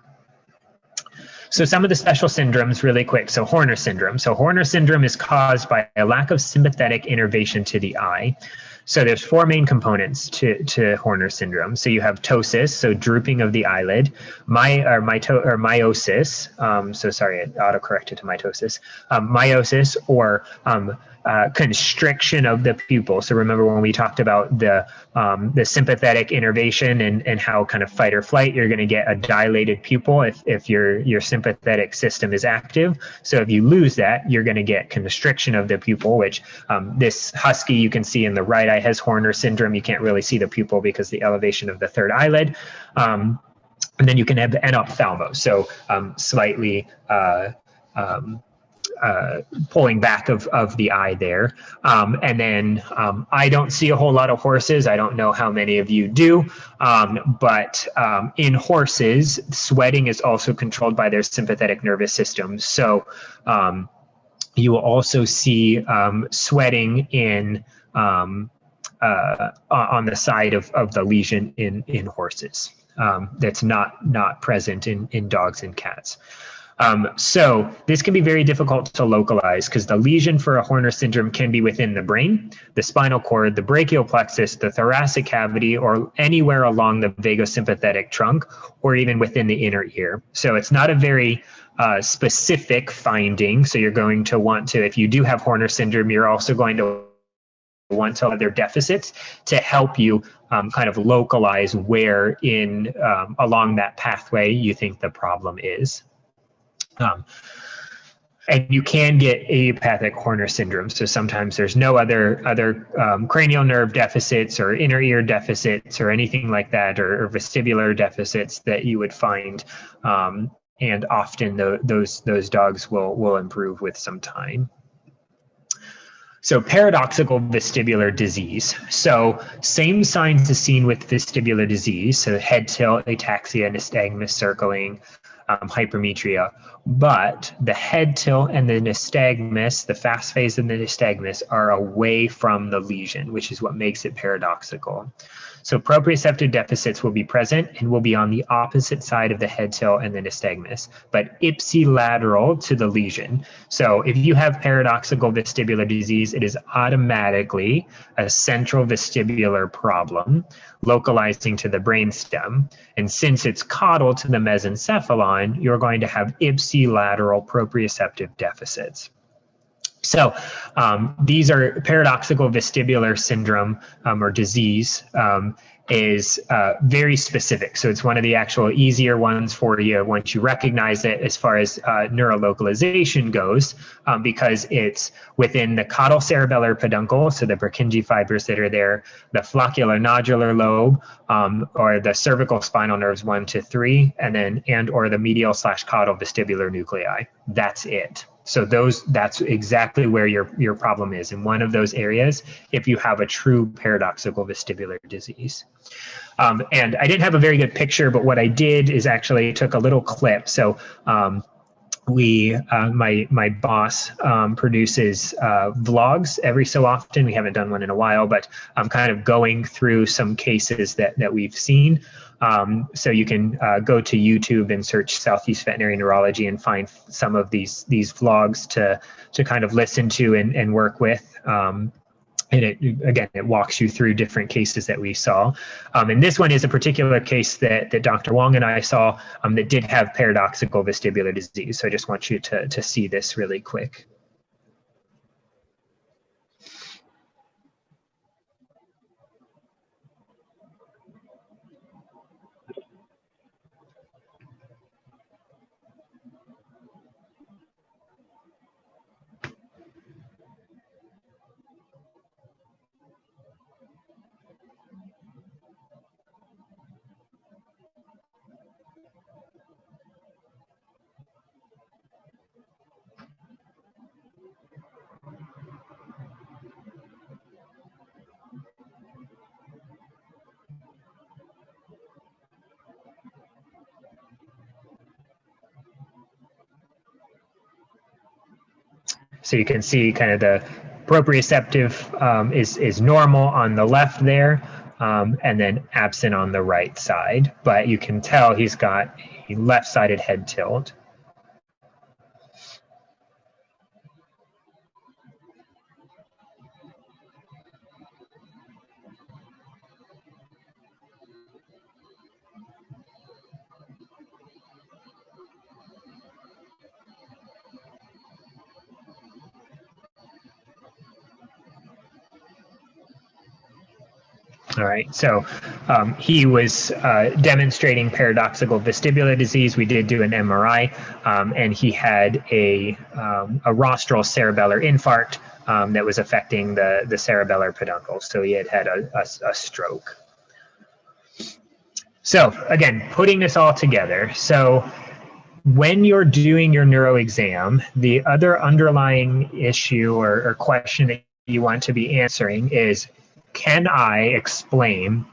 So some of the special syndromes really quick. So Horner syndrome. So Horner syndrome is caused by a lack of sympathetic innervation to the eye. So there's 4 main components to Horner syndrome. So you have ptosis, so drooping of the eyelid, miosis, so sorry, it auto-corrected to mitosis, miosis, or constriction of the pupil. So remember when we talked about the sympathetic innervation and how kind of fight or flight, you're going to get a dilated pupil if your sympathetic system is active. So if you lose that, you're going to get constriction of the pupil, which this husky you can see in the right eye has Horner syndrome. You can't really see the pupil because the elevation of the third eyelid. And then you can have enophthalmos, so slightly pulling back of the eye there. And then I don't see a whole lot of horses. I don't know how many of you do, but in horses, sweating is also controlled by their sympathetic nervous system. So you will also see sweating in on the side of the lesion in horses. That's not present in dogs and cats. So this can be very difficult to localize because the lesion for a Horner syndrome can be within the brain, the spinal cord, the brachial plexus, the thoracic cavity, or anywhere along the vagosympathetic trunk, or even within the inner ear. So it's not a very specific finding. So you're going to want to, if you do have Horner syndrome, you're also going to want to other deficits to help you kind of localize where in along that pathway you think the problem is. And you can get idiopathic Horner syndrome. So sometimes there's no other cranial nerve deficits or inner ear deficits or anything like that, or vestibular deficits that you would find. And often those dogs will improve with some time. So paradoxical vestibular disease. So same signs as seen with vestibular disease. So head tilt, ataxia, nystagmus, circling, hypermetria, but the head tilt and the nystagmus, the fast phase and the nystagmus, are away from the lesion, which is what makes it paradoxical. So proprioceptive deficits will be present and will be on the opposite side of the head tilt and the nystagmus, but ipsilateral to the lesion. So if you have paradoxical vestibular disease, it is automatically a central vestibular problem localizing to the brainstem. And since it's caudal to the mesencephalon, you're going to have ipsilateral proprioceptive deficits. So these are paradoxical vestibular syndrome or disease is very specific. So it's one of the actual easier ones for you once you recognize it as far as neurolocalization goes, because it's within the caudal cerebellar peduncle, so the Purkinje fibers that are there, the floccular nodular lobe, or the cervical spinal nerves 1 to 3, and or the medial / caudal vestibular nuclei. That's it. So that's exactly where your problem is, in one of those areas, if you have a true paradoxical vestibular disease. And I didn't have a very good picture, but what I did is actually took a little clip. So my boss produces vlogs every so often. We haven't done one in a while, but I'm kind of going through some cases that we've seen. So you can go to YouTube and search Southeast Veterinary Neurology and find some of these vlogs to kind of listen to and work with. And it walks you through different cases that we saw. And this one is a particular case that Dr. Wong and I saw that did have paradoxical vestibular disease. So I just want you to see this really quick. So you can see kind of the proprioceptive is normal on the left there, and then absent on the right side. But you can tell he's got a left-sided head tilt. All right, so he was demonstrating paradoxical vestibular disease. We did do an MRI, and he had a rostral cerebellar infarct that was affecting the cerebellar peduncle. So he had a stroke. So again, putting this all together. So when you're doing your neuro exam, the other underlying issue or question that you want to be answering is, can I explain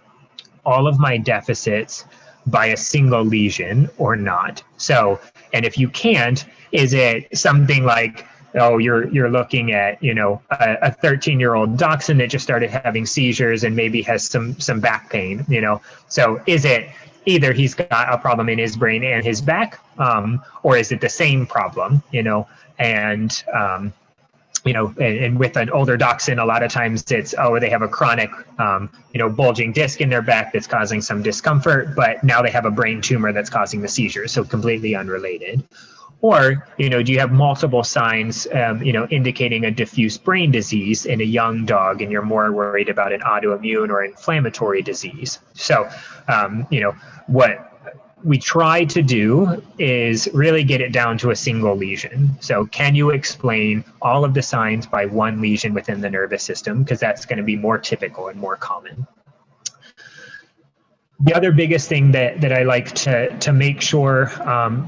all of my deficits by a single lesion or not? So, and if you can't, is it something like, oh, you're looking at, you know, a 13-year-old dachshund that just started having seizures and maybe has some back pain, you know? So is it either he's got a problem in his brain and his back, or is it the same problem, you know? And you know, and with an older dachshund, a lot of times it's, oh, they have a chronic, you know, bulging disc in their back that's causing some discomfort, but now they have a brain tumor that's causing the seizure, so completely unrelated. Or, you know, do you have multiple signs, you know, indicating a diffuse brain disease in a young dog, and you're more worried about an autoimmune or inflammatory disease? So, you know, we try to do is really get it down to a single lesion. So can you explain all of the signs by one lesion within the nervous system? Because that's going to be more typical and more common. The other biggest thing that I like to make sure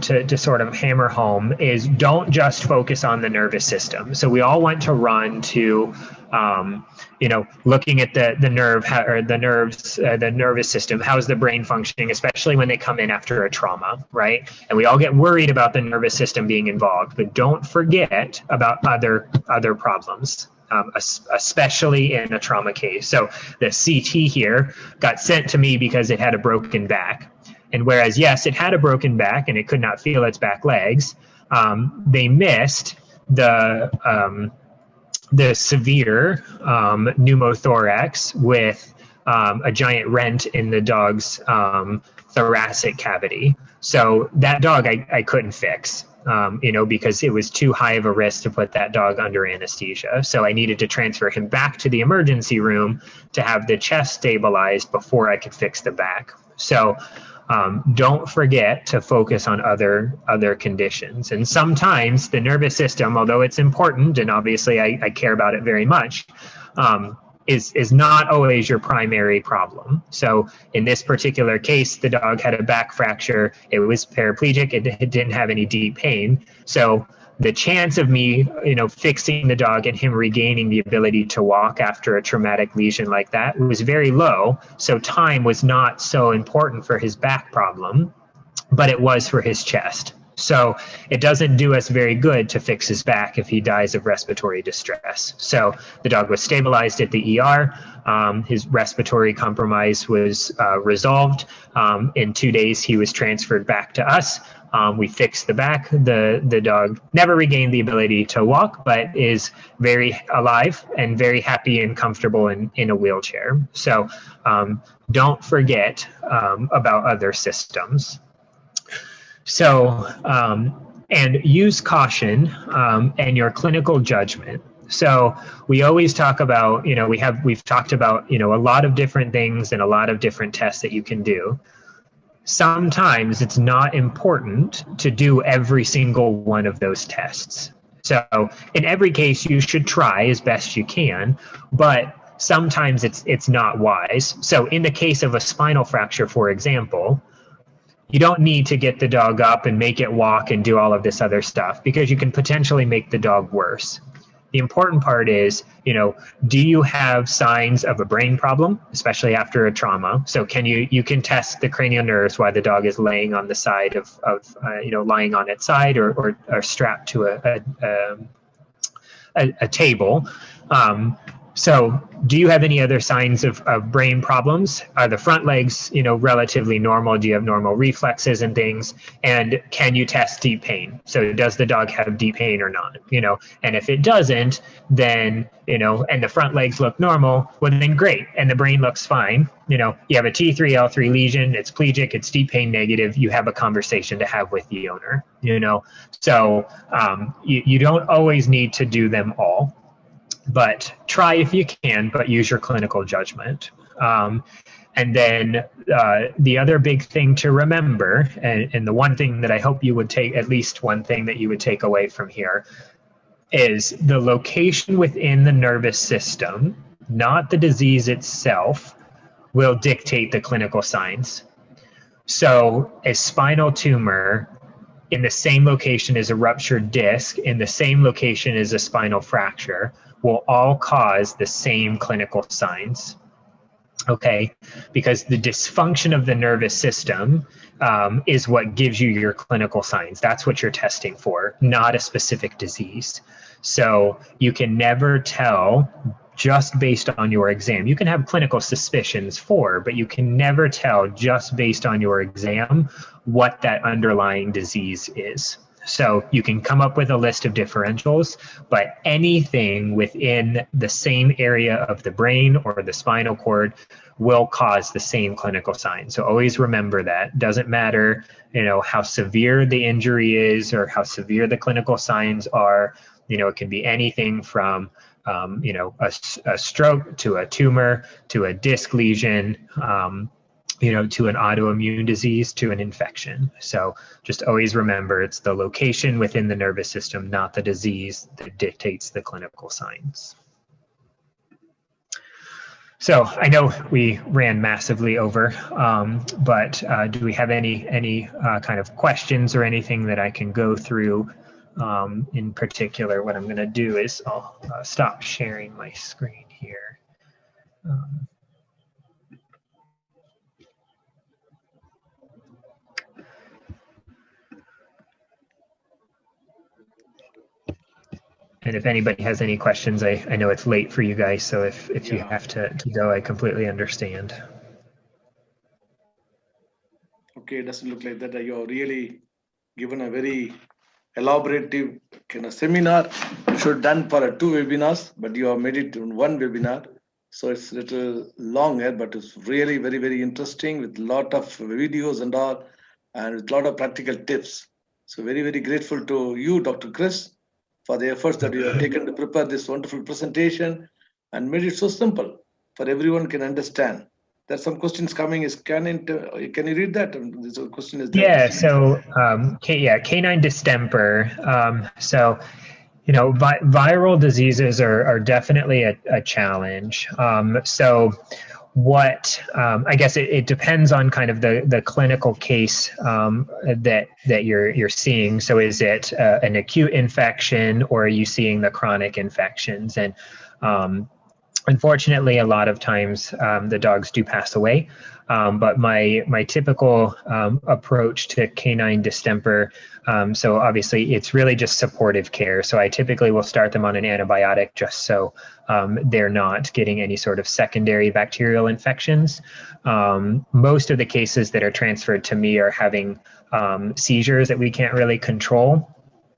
to sort of hammer home is don't just focus on the nervous system. So we all want to run to, you know, looking at the nerve or the nerves, the nervous system. How's the brain functioning, especially when they come in after a trauma, right? And we all get worried about the nervous system being involved, but don't forget about other problems. Especially in a trauma case. So the CT here got sent to me because it had a broken back. And whereas, yes, it had a broken back and it could not feel its back legs, they missed the severe pneumothorax with a giant rent in the dog's thoracic cavity. So that dog I couldn't fix. You know, because it was too high of a risk to put that dog under anesthesia. So I needed to transfer him back to the emergency room to have the chest stabilized before I could fix the back. So don't forget to focus on other conditions. And sometimes the nervous system, although it's important, and obviously I care about it very much, is not always your primary problem. So in this particular case, the dog had a back fracture. It was paraplegic. It didn't have any deep pain. So the chance of me, you know, fixing the dog and him regaining the ability to walk after a traumatic lesion like that was very low. So time was not so important for his back problem, but it was for his chest. So it doesn't do us very good to fix his back if he dies of respiratory distress. So the dog was stabilized at the ER. His respiratory compromise was resolved. In 2 days, he was transferred back to us. We fixed the back. The dog never regained the ability to walk, but is very alive and very happy and comfortable in a wheelchair. So don't forget about other systems. So, and use caution and your clinical judgment. So we always talk about, you know, we've talked about, you know, a lot of different things and a lot of different tests that you can do. Sometimes it's not important to do every single one of those tests. So in every case, you should try as best you can, but sometimes it's not wise. So in the case of a spinal fracture, for example, you don't need to get the dog up and make it walk and do all of this other stuff because you can potentially make the dog worse. The important part is, you know, do you have signs of a brain problem, especially after a trauma? So can you can test the cranial nerves while the dog is laying on the side of you know, lying on its side or strapped to a table. So do you have any other signs of brain problems? Are the front legs, you know, relatively normal? Do you have normal reflexes and things? And can you test deep pain? So does the dog have deep pain or not? You know, and if it doesn't, then, you know, and the front legs look normal, well then great. And the brain looks fine. You know, you have a T3L3 lesion, it's plegic, it's deep pain negative. You have a conversation to have with the owner, you know. So you don't always need to do them all. But try if you can, but use your clinical judgment. And then the other big thing to remember, and the one thing that I hope you would take, at least one thing that you would take away from here, is the location within the nervous system, not the disease itself, will dictate the clinical signs. So a spinal tumor in the same location as a ruptured disc, in the same location as a spinal fracture, will all cause the same clinical signs, okay? Because the dysfunction of the nervous system is what gives you your clinical signs. That's what you're testing for, not a specific disease. So you can never tell just based on your exam. You can have clinical suspicions for, but you can never tell just based on your exam what that underlying disease is. So you can come up with a list of differentials, but anything within the same area of the brain or the spinal cord will cause the same clinical signs. So always remember that. Doesn't matter, you know, how severe the injury is or how severe the clinical signs are. You know, it can be anything from you know, a stroke to a tumor to a disc lesion. to an autoimmune disease, to an infection. So just always remember, it's the location within the nervous system, not the disease, that dictates the clinical signs. So I know we ran massively over, but do we have any kind of questions or anything that I can go through? In particular, what I'm going to do is I'll stop sharing my screen here. And if anybody has any questions, I know it's late for you guys, so if you have to go, I completely understand. Okay, it doesn't look like that. You're really given a very elaborative kind of seminar. You should have done for 2 webinars, but you have made it in 1 webinar. So it's a little long here, but it's really very, very interesting with a lot of videos and all, and with a lot of practical tips. So very, very grateful to you, Dr. Chris, for the efforts that you have taken to prepare this wonderful presentation and made it so simple for everyone can understand. There's some questions coming. Can you read that? This question is there. Yeah. So canine distemper. So viral diseases are definitely a challenge. So what I guess it depends on kind of the clinical case that you're seeing. So is it an acute infection, or are you seeing the chronic infections? And unfortunately, a lot of times the dogs do pass away. But my typical approach to canine distemper, so obviously it's really just supportive care. So I typically will start them on an antibiotic just so they're not getting any sort of secondary bacterial infections. Most of the cases that are transferred to me are having seizures that we can't really control.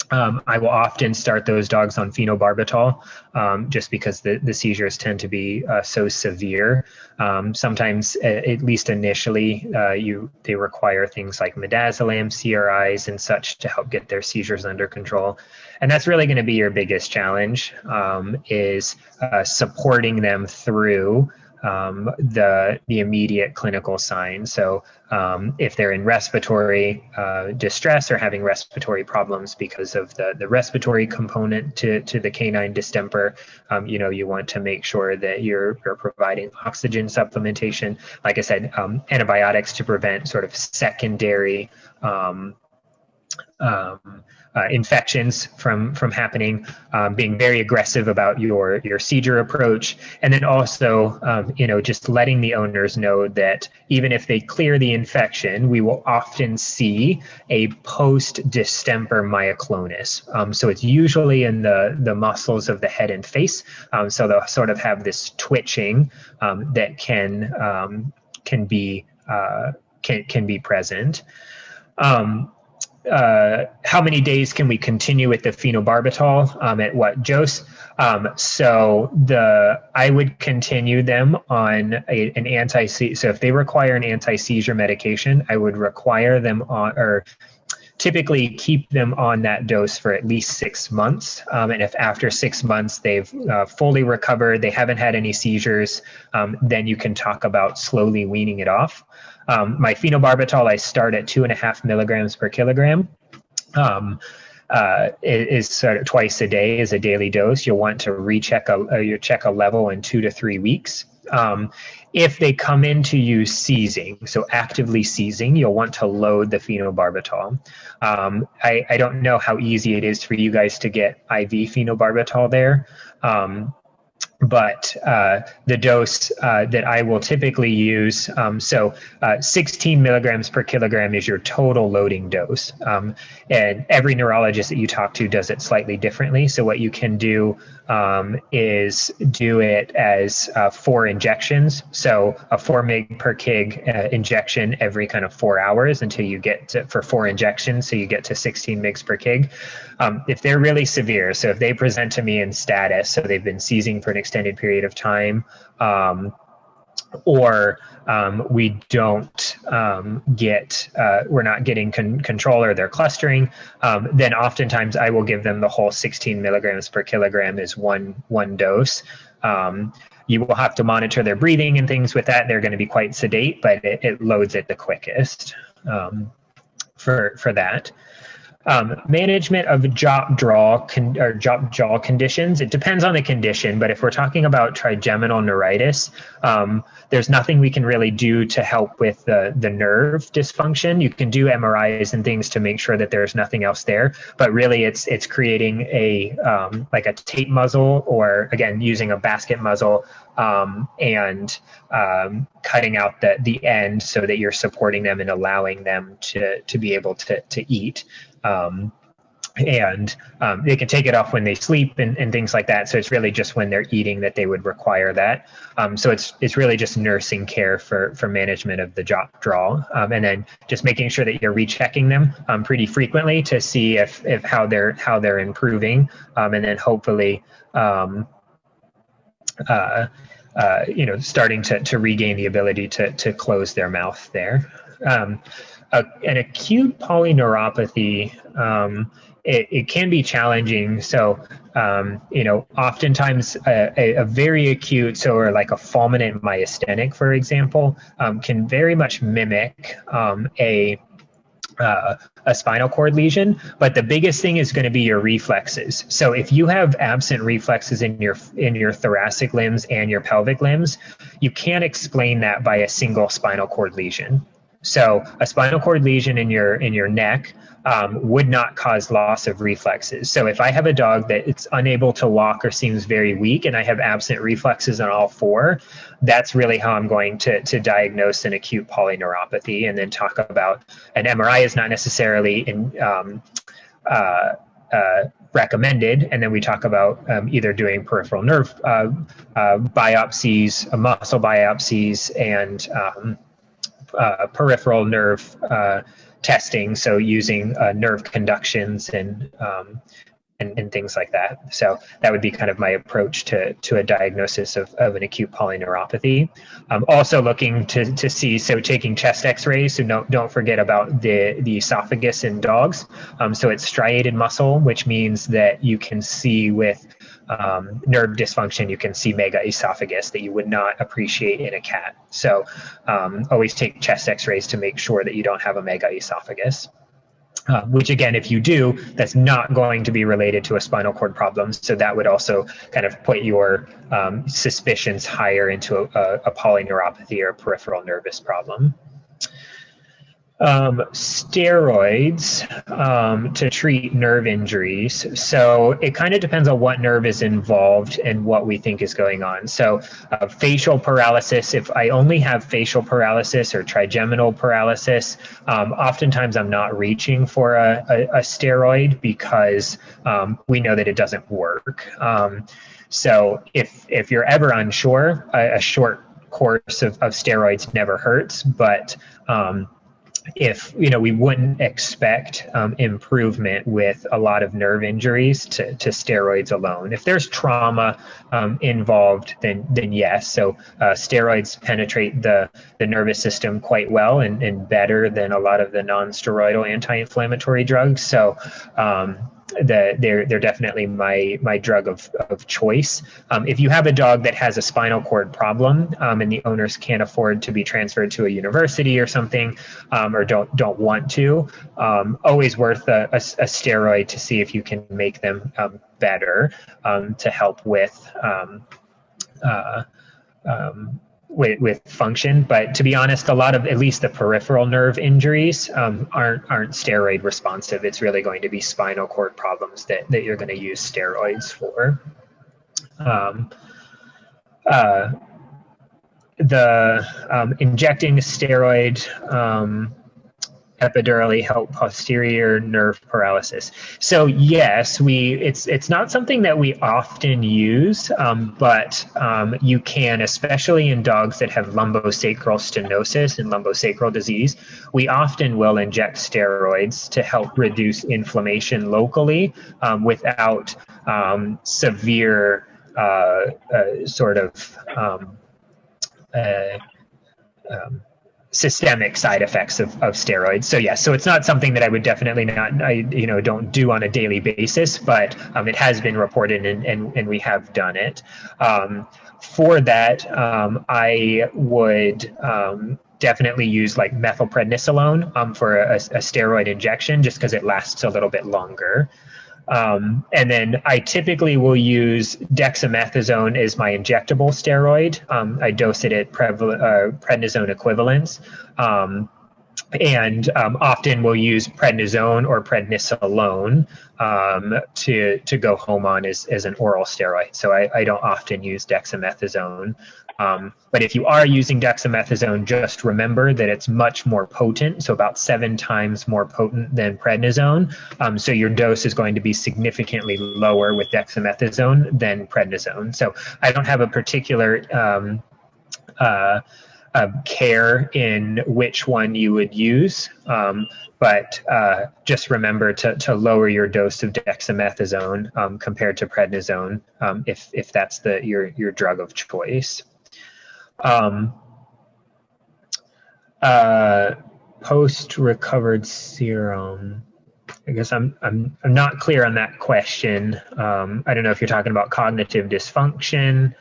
I will often start those dogs on phenobarbital just because the seizures tend to be so severe. Sometimes, at least initially, they require things like midazolam, CRIs, and such to help get their seizures under control. And that's really going to be your biggest challenge, is supporting them through the immediate clinical signs. So if they're in respiratory distress or having respiratory problems because of the respiratory component to the canine distemper, you want to make sure that you're providing oxygen supplementation. Like I said, antibiotics to prevent sort of secondary infections from happening, being very aggressive about your seizure approach, and then also just letting the owners know that even if they clear the infection, we will often see a post-distemper myoclonus. So it's usually in the muscles of the head and face. So they'll sort of have this twitching that can be present. How many days can we continue with the phenobarbital at what dose? So I would continue them on an anti-seizure. So if they require an anti-seizure medication, I would require them on, or typically keep them on that dose for at least 6 months. And if after 6 months they've fully recovered, they haven't had any seizures, then you can talk about slowly weaning it off. My phenobarbital, I start at 2.5 milligrams per kilogram. Is sort of twice a day is a daily dose. You'll want to recheck check a level in 2 to 3 weeks. If they come into you seizing, so actively seizing, you'll want to load the phenobarbital. I don't know how easy it is for you guys to get IV phenobarbital there. But the dose that I will typically use, 16 milligrams per kilogram is your total loading dose. And every neurologist that you talk to does it slightly differently. So what you can do is do it as 4 injections. So a 4 mg per kg injection every kind of 4 hours until you get to, for 4 injections, so you get to 16 mg per kg. If they're really severe, so if they present to me in status, so they've been seizing for an extended period of time, or we don't we're not getting control, or they're clustering, then oftentimes I will give them the whole 16 milligrams per kilogram as one dose. You will have to monitor their breathing and things with that. They're going to be quite sedate, but it loads it the quickest for that. Management of jaw conditions. It depends on the condition, but if we're talking about trigeminal neuritis, there's nothing we can really do to help with the nerve dysfunction. You can do MRIs and things to make sure that there's nothing else there, but really it's creating a like a tape muzzle, or again using a basket muzzle, and cutting out the end so that you're supporting them and allowing them to be able to eat. And they can take it off when they sleep and things like that. So it's really just when they're eating that they would require that. So it's really just nursing care for management of the jaw, and then just making sure that you're rechecking them pretty frequently to see if how they're improving, and then hopefully starting to regain the ability to close their mouth there. An acute polyneuropathy, it can be challenging. So, oftentimes a very acute, or like a fulminant myasthenic, for example, can very much mimic a spinal cord lesion, but the biggest thing is going to be your reflexes. So if you have absent reflexes in your thoracic limbs and your pelvic limbs, you can't explain that by a single spinal cord lesion. So a spinal cord lesion in your neck would not cause loss of reflexes. So if I have a dog that it's unable to walk or seems very weak, and I have absent reflexes on all four, that's really how I'm going to diagnose an acute polyneuropathy, and then talk about an MRI is not necessarily recommended, and then we talk about either doing peripheral nerve biopsies, muscle biopsies, and peripheral nerve testing, so using nerve conductions and things like that. So that would be kind of my approach to a diagnosis of an acute polyneuropathy. Also looking to see, so taking chest x-rays, so don't forget about the esophagus in dogs. So it's striated muscle, which means that you can see with nerve dysfunction, you can see mega esophagus that you would not appreciate in a cat. So always take chest x-rays to make sure that you don't have a mega esophagus. Which again, if you do, that's not going to be related to a spinal cord problem. So that would also kind of put your suspicions higher into a polyneuropathy or a peripheral nervous problem. Steroids to treat nerve injuries. So it kind of depends on what nerve is involved and what we think is going on. So facial paralysis, if I only have facial paralysis or trigeminal paralysis, oftentimes I'm not reaching for a steroid because we know that it doesn't work. So if you're ever unsure, a short course of steroids never hurts, but if we wouldn't expect improvement with a lot of nerve injuries to steroids alone. If there's trauma involved, then yes. So steroids penetrate the nervous system quite well and better than a lot of the non-steroidal anti-inflammatory drugs. So they're definitely my drug of choice. If you have a dog that has a spinal cord problem and the owners can't afford to be transferred to a university or something, or don't want to, always worth a steroid to see if you can make them better, to help with function. But to be honest, a lot of at least the peripheral nerve injuries aren't steroid responsive. It's really going to be spinal cord problems that you're going to use steroids for. Injecting steroid epidurally help posterior nerve paralysis. So yes, it's not something that we often use, but you can, especially in dogs that have lumbosacral stenosis and lumbosacral disease, we often will inject steroids to help reduce inflammation locally without severe systemic side effects of steroids. So yes, so it's not something that I would definitely don't do on a daily basis, but it has been reported and we have done it. for that, I would definitely use like methylprednisolone for a steroid injection, just because it lasts a little bit longer. And then I typically will use dexamethasone as my injectable steroid. I dose it at prednisone equivalents. And often we'll use prednisone or prednisolone to go home on as an oral steroid. So I don't often use dexamethasone. But if you are using dexamethasone, just remember that it's much more potent, so about 7 times more potent than prednisone. So your dose is going to be significantly lower with dexamethasone than prednisone. So I don't have a particular care in which one you would use, but just remember to lower your dose of dexamethasone compared to prednisone if that's your drug of choice. Post-recovered serum. I guess I'm not clear on that question. I don't know if you're talking about cognitive dysfunction.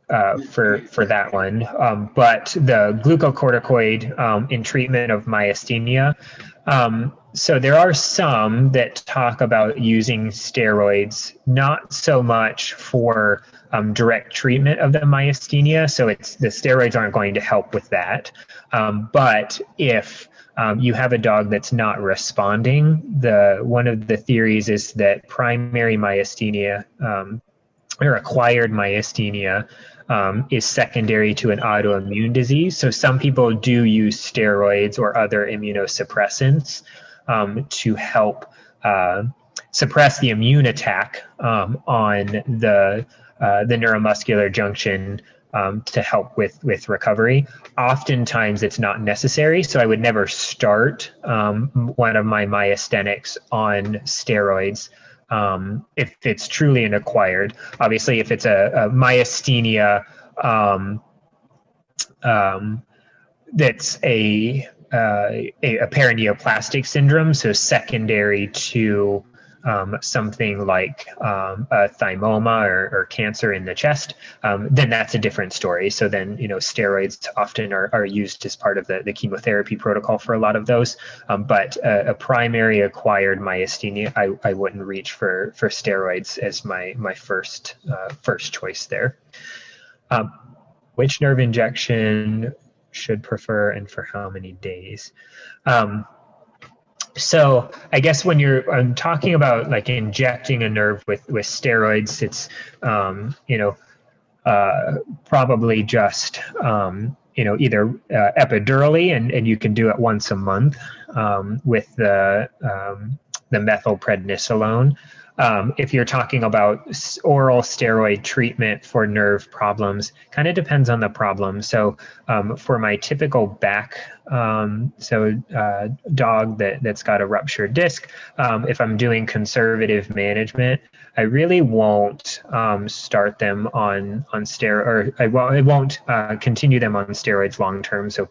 For that one, but the glucocorticoid in treatment of myasthenia. So there are some that talk about using steroids, not so much for direct treatment of the myasthenia. So the steroids aren't going to help with that. But if you have a dog that's not responding, one of the theories is that primary myasthenia or acquired myasthenia is secondary to an autoimmune disease. So some people do use steroids or other immunosuppressants to help suppress the immune attack on the neuromuscular junction to help with recovery. Oftentimes it's not necessary, so I would never start one of my myasthenics on steroids if it's truly an acquired. Obviously, if it's a myasthenia that's a paraneoplastic syndrome, so secondary to something like a thymoma or cancer in the chest, then that's a different story. So then, steroids often are used as part of the chemotherapy protocol for a lot of those. But a primary acquired myasthenia, I wouldn't reach for steroids as my first choice there. Which nerve injection should prefer and for how many days? So I guess when I'm talking about like injecting a nerve with steroids, it's probably just either epidurally, and you can do it once a month with the methylprednisolone. If you're talking about oral steroid treatment for nerve problems, kind of depends on the problem. So for my typical back, dog that's got a ruptured disc, if I'm doing conservative management, I really won't start them on steroid, or I won't continue them on steroids long term. So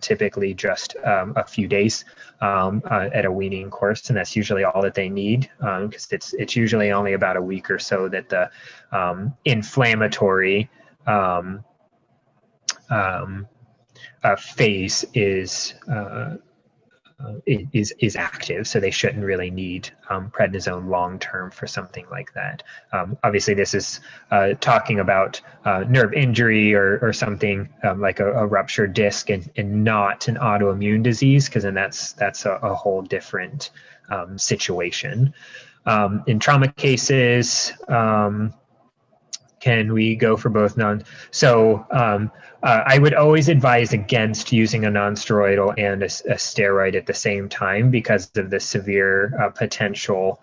typically just a few days at a weaning course, and that's usually all that they need, because it's usually only about a week or so that the inflammatory phase is active, so they shouldn't really need prednisone long term for something like that. Obviously, this is talking about nerve injury or something like a ruptured disc, and not an autoimmune disease, because then that's a whole different situation. In trauma cases, can we go for both non? So I would always advise against using a non-steroidal and a steroid at the same time because of the severe potential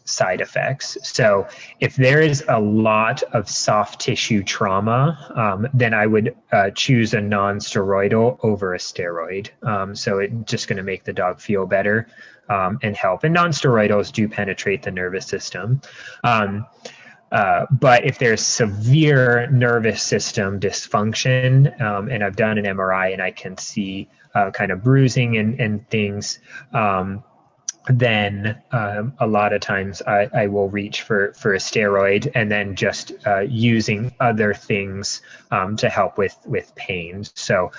side effects. So if there is a lot of soft tissue trauma, then I would choose a non-steroidal over a steroid. So it's just going to make the dog feel better and help. And non-steroidals do penetrate the nervous system. But if there's severe nervous system dysfunction, and I've done an MRI and I can see kind of bruising and things, then a lot of times I will reach for a steroid, and then just using other things to help with pain. So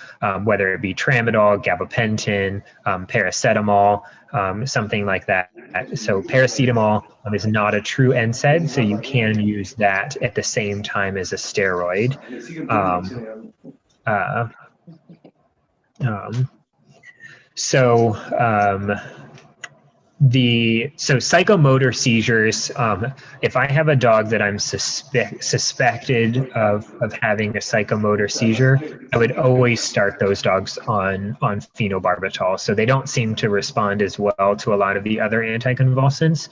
whether it be tramadol, gabapentin, paracetamol, something like that. So paracetamol is not a true NSAID, so you can use that at the same time as a steroid. So psychomotor seizures, if I have a dog that I'm suspected of having a psychomotor seizure, I would always start those dogs on phenobarbital. So they don't seem to respond as well to a lot of the other anticonvulsants.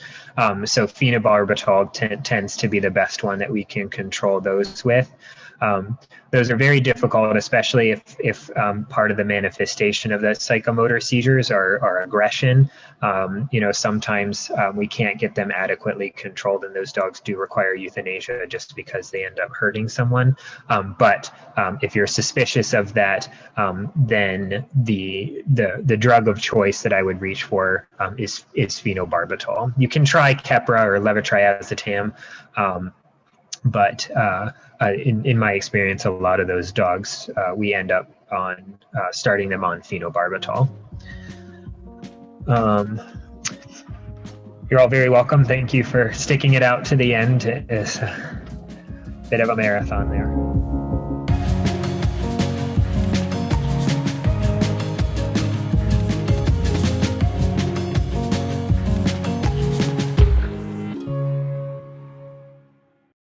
So phenobarbital tends to be the best one that we can control those with. Those are very difficult, especially if part of the manifestation of the psychomotor seizures are aggression. Sometimes we can't get them adequately controlled, and those dogs do require euthanasia just because they end up hurting someone. But if you're suspicious of that, then the drug of choice that I would reach for is phenobarbital. You can try Keppra or levetiracetam, but in my experience, a lot of those dogs, we end up on starting them on phenobarbital. You're all very welcome. Thank you for sticking it out to the end. It's a bit of a marathon there.